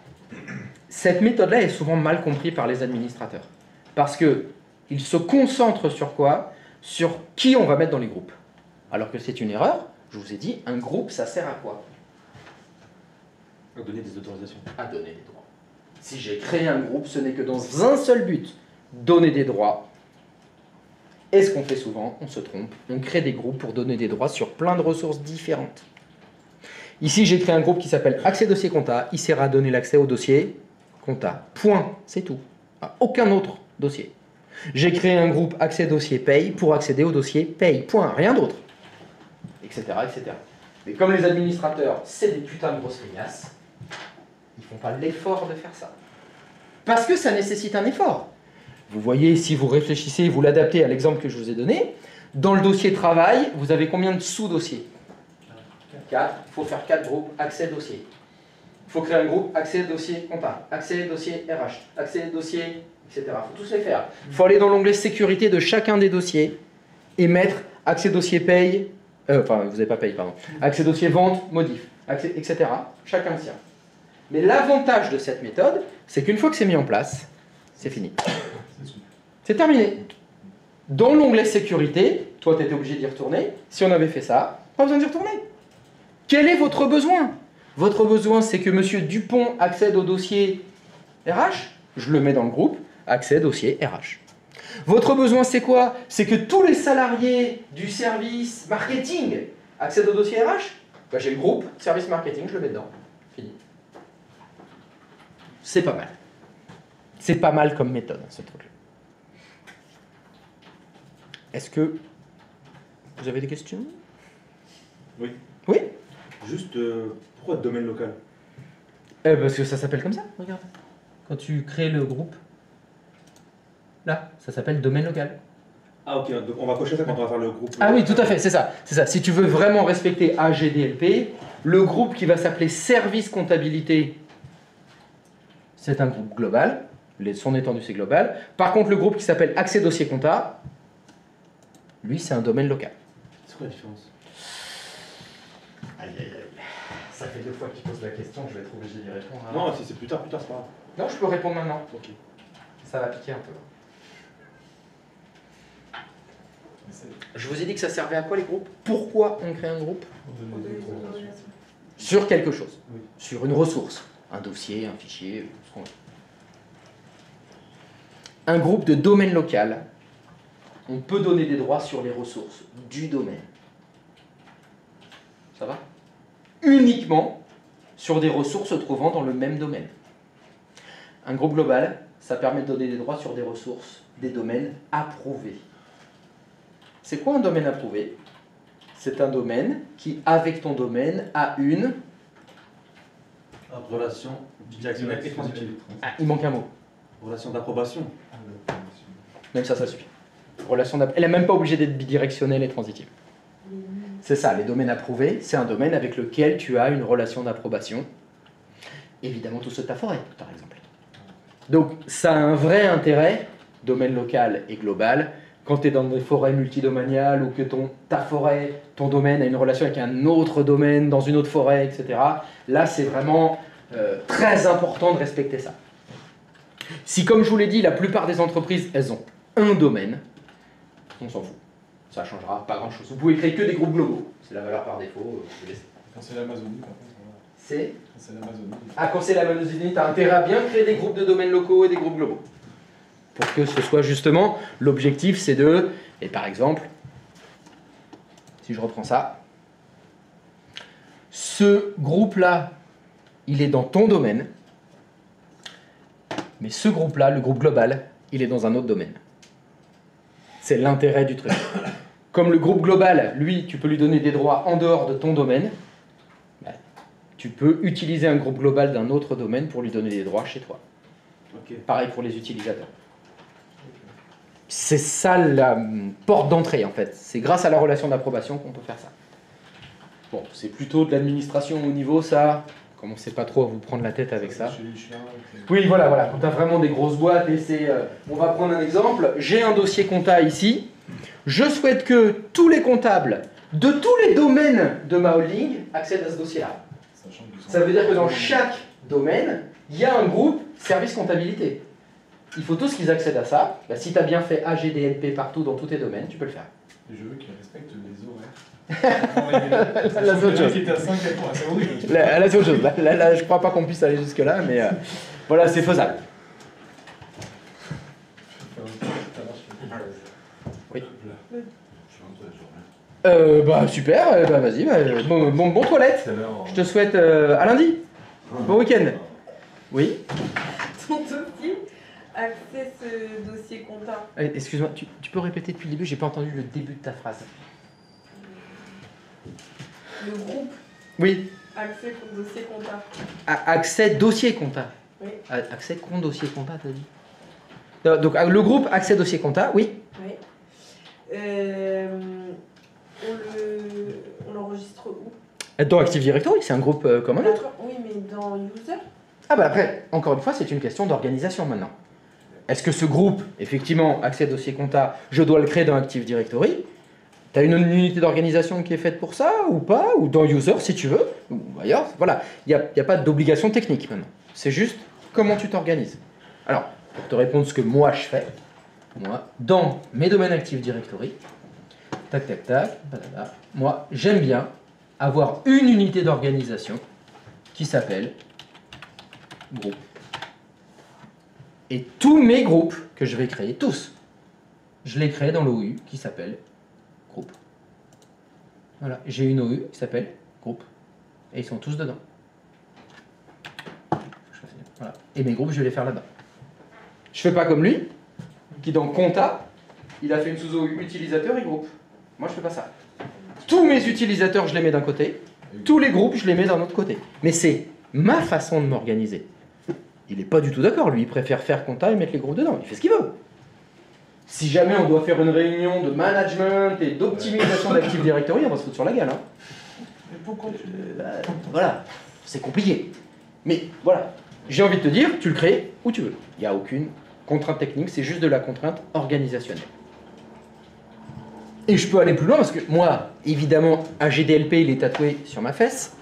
Cette méthode-là est souvent mal comprise par les administrateurs. Parce qu'ils se concentrent sur quoi? Sur qui on va mettre dans les groupes. Alors que c'est une erreur. Je vous ai dit, un groupe, ça sert à quoi? À donner des autorisations. À donner des droits. Si j'ai créé un groupe, ce n'est que dans un seul but, donner des droits. Et ce qu'on fait souvent, on se trompe, on crée des groupes pour donner des droits sur plein de ressources différentes. Ici, j'ai créé un groupe qui s'appelle Accès Dossier Compta. Il sert à donner l'accès au dossier Compta. Point. C'est tout. À aucun autre dossier. J'ai créé un groupe Accès Dossier Paye pour accéder au dossier Paye. Point. Rien d'autre. Etc., etc. Mais comme les administrateurs, c'est des putains de grosses feignasses, ils ne font pas l'effort de faire ça. Parce que ça nécessite un effort. Vous voyez, si vous réfléchissez, vous l'adaptez à l'exemple que je vous ai donné, dans le dossier travail, vous avez combien de sous-dossiers? 4. Il faut faire 4 groupes accès dossier. Il faut créer un groupe, accès dossier compta, accès dossier RH, accès dossier, etc. Il faut tous les faire. Il faut aller dans l'onglet sécurité de chacun des dossiers et mettre accès dossier paye, enfin vous n'avez pas paye, pardon, accès dossier vente, modif, accès, etc. Chacun le sien. Mais l'avantage de cette méthode, c'est qu'une fois que c'est mis en place, c'est fini. C'est terminé. Dans l'onglet sécurité, toi tu étais obligé d'y retourner. Si on avait fait ça, pas besoin d'y retourner. Quel est votre besoin? Votre besoin, c'est que M. Dupont accède au dossier RH. Je le mets dans le groupe, accès dossier RH. Votre besoin, c'est quoi? C'est que tous les salariés du service marketing accèdent au dossier RH. Ben, j'ai le groupe, service marketing, je le mets dedans. Fini. C'est pas mal. C'est pas mal comme méthode, ce truc. Est-ce que vous avez des questions? Oui. Oui. Juste, pourquoi domaine local? Parce que ça s'appelle comme ça, regarde. Quand tu crées le groupe, là, ça s'appelle domaine local. Ah ok, donc on va cocher ça quand on va faire le groupe. Ah oui, tout à fait, c'est ça. C'est ça. Si tu veux vraiment respecter AGDLP, le groupe qui va s'appeler service comptabilité, c'est un groupe global. Son étendue, c'est global. Par contre, le groupe qui s'appelle accès dossier compta, lui, c'est un domaine local. C'est quoi la différence? Aïe, aïe, aïe. Ça fait 2 fois que tu poses la question, je vais être obligé d'y répondre. Hein. Non, si c'est plus tard, c'est pas grave. Non, je peux répondre maintenant. Ok. Ça va piquer un peu. Je vous ai dit que ça servait à quoi les groupes? Pourquoi on crée un groupe? Sur quelque chose. Oui. Sur une ressource. Un dossier, un fichier, ce qu'on veut. Un groupe de domaine local, on peut donner des droits sur les ressources du domaine. Ça va? Uniquement sur des ressources se trouvant dans le même domaine. Un groupe global, ça permet de donner des droits sur des ressources, des domaines approuvés. C'est quoi un domaine approuvé? C'est un domaine qui, avec ton domaine, a une... Relation bidirectionnelle et transitive. Ah, il manque un mot. Relation d'approbation. Même ça suffit. Elle n'est même pas obligée d'être bidirectionnelle et transitive. C'est ça, les domaines approuvés, c'est un domaine avec lequel tu as une relation d'approbation. Évidemment, tout ce que tu as forêt, par exemple. Donc, ça a un vrai intérêt, domaine local et global, quand tu es dans des forêts multidomaniales ou que ta forêt, ton domaine a une relation avec un autre domaine dans une autre forêt, etc. Là, c'est vraiment très important de respecter ça. Si, comme je vous l'ai dit, la plupart des entreprises, elles ont un domaine, on s'en fout. Ça ne changera pas grand-chose. Vous pouvez créer que des groupes globaux. C'est la valeur par défaut. Quand c'est l'Amazonie, par contre. C'est Quand c'est l'Amazonie. Ah, quand c'est l'Amazonie, tu as intérêt à bien créer des groupes de domaines locaux et des groupes globaux. Pour que ce soit justement, l'objectif c'est de, et par exemple, si je reprends ça, ce groupe-là, il est dans ton domaine, mais ce groupe-là, le groupe global, il est dans un autre domaine. C'est l'intérêt du truc. Comme le groupe global, lui, tu peux lui donner des droits en dehors de ton domaine, bah, tu peux utiliser un groupe global d'un autre domaine pour lui donner des droits chez toi. Okay. Pareil pour les utilisateurs. C'est ça la porte d'entrée en fait. C'est grâce à la relation d'approbation qu'on peut faire ça. Bon, c'est plutôt de l'administration au niveau ça. Commencez pas trop à vous prendre la tête avec ça. Oui, voilà. Quand tu as vraiment des grosses boîtes et c'est... on va prendre un exemple. J'ai un dossier compta ici. Je souhaite que tous les comptables de tous les domaines de ma holding accèdent à ce dossier-là. Ça veut dire que dans chaque domaine, il y a un groupe service comptabilité. Il faut tous qu'ils accèdent à ça. Bah, si tu as bien fait AGDLP partout dans tous tes domaines, tu peux le faire. Et je veux qu'ils respectent les horaires. Là, c'est autre chose. Là, c'est autre chose. Là, je crois pas qu'on puisse aller jusque-là, mais voilà, c'est faisable. Oui. Bah super, bah vas-y, bon toilette. Je te souhaite à lundi. Bon week-end. Oui. Ton dossier, accès ce dossier compta. Excuse-moi, tu peux répéter depuis le début, j'ai pas entendu le début de ta phrase. Le groupe. Oui. Accès dossier compta. Accès dossier compta. Oui. Accès compte dossier compta, t'as dit. Donc le groupe accès dossier compta, oui. Oui. On l'enregistre où? Dans Active Directory, c'est un groupe commun. D'accord, oui, mais mais dans user. Ah bah après, encore une fois, c'est une question d'organisation maintenant. Est-ce que ce groupe, effectivement, accès dossier compta, je dois le créer dans Active Directory? Tu as une unité d'organisation qui est faite pour ça ou pas? Ou dans user si tu veux, ou ailleurs. Voilà, il n'y a pas d'obligation technique maintenant. C'est juste comment tu t'organises. Alors, pour te répondre ce que moi je fais, moi, dans mes domaines Active Directory, tac, tac, tac, badada, moi, j'aime bien avoir une unité d'organisation qui s'appelle groupe. Et tous mes groupes que je vais créer, tous, je les crée dans l'OU qui s'appelle groupe. Voilà, j'ai une OU qui s'appelle groupe. Et ils sont tous dedans. Voilà. Et mes groupes, je vais les faire là-dedans. Je fais pas comme lui, qui dans compta, il a fait une sous-OU utilisateur et groupe. Moi, je fais pas ça. Tous mes utilisateurs, je les mets d'un côté. Tous les groupes, je les mets d'un autre côté. Mais c'est ma façon de m'organiser. Il n'est pas du tout d'accord, lui, il préfère faire compta et mettre les groupes dedans. Il fait ce qu'il veut. Si jamais on doit faire une réunion de management et d'optimisation d'Active Directory, on va se foutre sur la gueule. Hein. Mais pourquoi tu... Voilà, c'est compliqué. Mais voilà, j'ai envie de te dire, tu le crées où tu veux. Il n'y a aucune contrainte technique, c'est juste de la contrainte organisationnelle. Et je peux aller plus loin parce que moi, évidemment, AGDLP, il est tatoué sur ma fesse.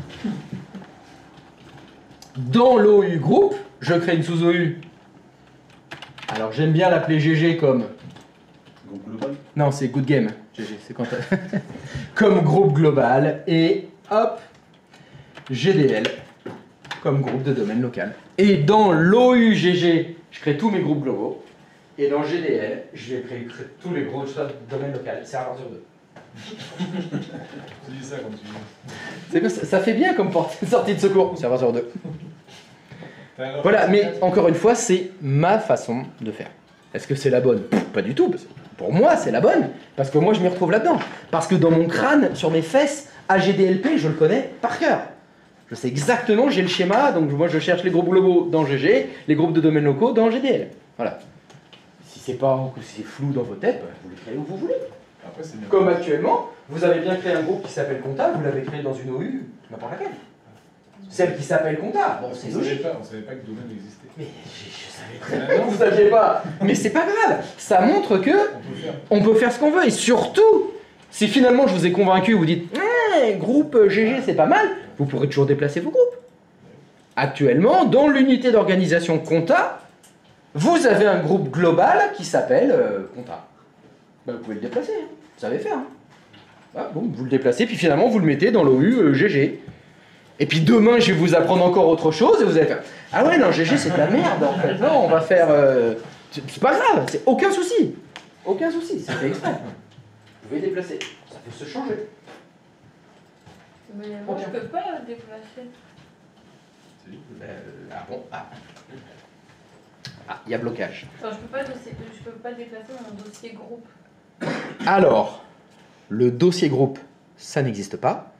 Dans l'OU groupe, je crée une sous-OU. Alors j'aime bien l'appeler GG comme... Groupe global? Non, c'est Good Game. GG, c'est quand comme groupe global. Et hop, GDL comme groupe de domaine local. Et dans l'OU GG, je crée tous mes groupes globaux. Et dans GDL, je vais créer tous les groupes de domaine local. Serveur sur 2. Tu dis ça quand tu veux. C'est bien, ça fait bien comme sortie de secours. Serveur sur 2. Voilà, mais encore une fois, c'est ma façon de faire. Est-ce que c'est la bonne? Pas du tout. Pour moi, c'est la bonne. Parce que moi, je m'y retrouve là-dedans. Parce que dans mon crâne, sur mes fesses, AGDLP, je le connais par cœur. Je sais exactement, j'ai le schéma. Donc moi, je cherche les groupes globaux dans GG, les groupes de domaines locaux dans GDL. Voilà. Si c'est pas, si c'est flou dans vos têtes, bah, vous les créez où vous voulez. Après, c'est bien. Comme actuellement, vous avez bien créé un groupe qui s'appelle Compta, vous l'avez créé dans une OU, n'importe laquelle. Celle qui s'appelle Compta, bon, c'est logique. On savait pas que le domaine existait. Mais je savais très bien que vous ne saviez pas. Mais c'est pas grave. Ça montre que on peut faire ce qu'on veut. Et surtout, si finalement je vous ai convaincu, vous dites groupe GG c'est pas mal, vous pourrez toujours déplacer vos groupes. Actuellement, dans l'unité d'organisation Compta, vous avez un groupe global qui s'appelle Compta. Ben, vous pouvez le déplacer, hein. Vous savez faire. Hein. Ah, bon, vous le déplacez, puis finalement vous le mettez dans l'OU GG. Et puis demain, je vais vous apprendre encore autre chose et vous allez faire ah ouais, non, GG c'est de la merde en fait. Non, on va faire. C'est pas grave, c'est aucun souci. Aucun souci, c'est fait exprès. Vous pouvez déplacer, ça peut se changer. Mais moi, je peux pas déplacer. Ah bon, ah, il y a blocage. Enfin, je peux pas déplacer mon dossier groupe. Alors, le dossier groupe, ça n'existe pas.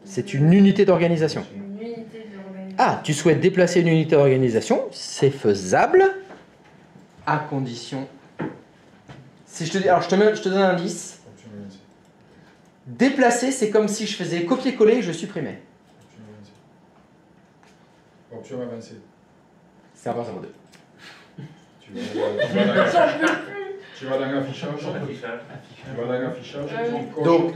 C'est une unité d'organisation. Une unité d'organisation. Ah, tu souhaites déplacer une unité d'organisation, c'est faisable, à condition... Si je te dis, alors je te donne un indice. Déplacer, c'est comme si je faisais copier-coller et je supprimais. Option avancée. Serveur 02. Tu vas dans l'affichage. Donc,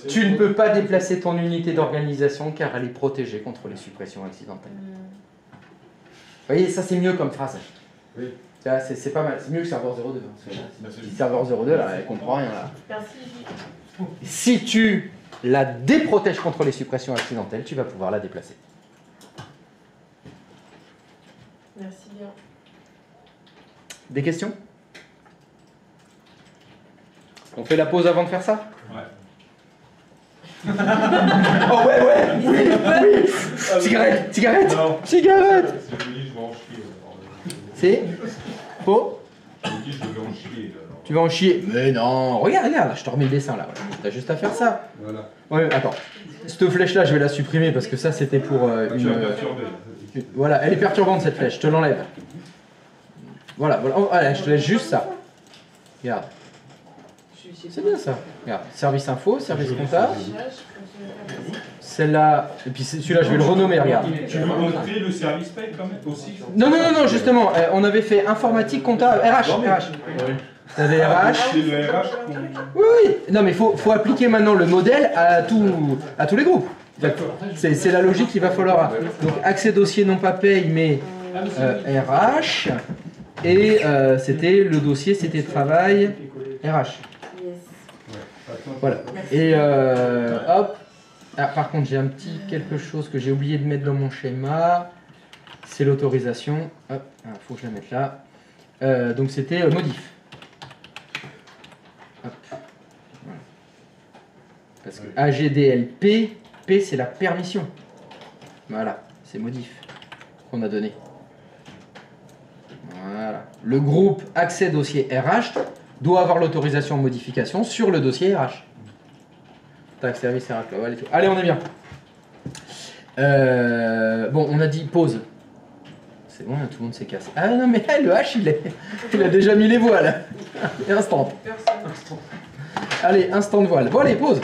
tu ne peux pas déplacer ton unité d'organisation car elle est protégée contre les suppressions accidentelles. Vous voyez, ça c'est mieux comme phrase. Oui. C'est pas mal, c'est mieux que serveur 02. Hein. Serveur 02, là, elle comprend rien. Là. Merci. Si tu la déprotèges contre les suppressions accidentelles, tu vas pouvoir la déplacer. Merci bien. Des questions? On fait la pause avant de faire ça? Ouais. Oh ouais, oui. Cigarette. Non. Cigarette. Je me dis, je vais en chier. C'est faux? Je me dis, je vais en chier. Tu vas en chier? Mais non, regarde, là, je te remets le dessin là. T'as juste à faire ça. Voilà. Ouais, attends. Cette flèche là, je vais la supprimer parce que ça c'était pour Tu vas me perturber. Voilà, elle est perturbante cette flèche, je te l'enlève. Voilà. Oh, allez, je te laisse juste ça. Regarde. Je suis C'est bien ça. Regarde, service info, service comptable. Celle-là, et puis celui-là, je vais le renommer, regarde. Tu veux montrer le service paye quand même aussi? Non, justement, on avait fait informatique, comptable, RH. Vous avez RH. C'est le RH Oui. Non, mais faut appliquer maintenant le modèle à tous les groupes. C'est la logique qu'il va falloir. Donc, accès dossier non pas paye, mais RH. Et c'était le dossier, c'était travail RH. Voilà. Et hop. Ah, par contre, j'ai un petit quelque chose que j'ai oublié de mettre dans mon schéma. C'est l'autorisation. Hop, faut que je la mette là. Donc c'était modif. Hop. Voilà. Parce que AGDLP, P c'est la permission. Voilà, c'est modif qu'on a donné. Voilà. Le groupe accès dossier RH doit avoir l'autorisation de modification sur le dossier RH. Tac, service RH, voilà et tout. Allez, on est bien. Bon, on a dit pause. C'est bon, tout le monde s'est cassé. Ah non, mais le H, il a déjà mis les voiles. Et instant. Allez, instant de voile. Bon, allez, pause.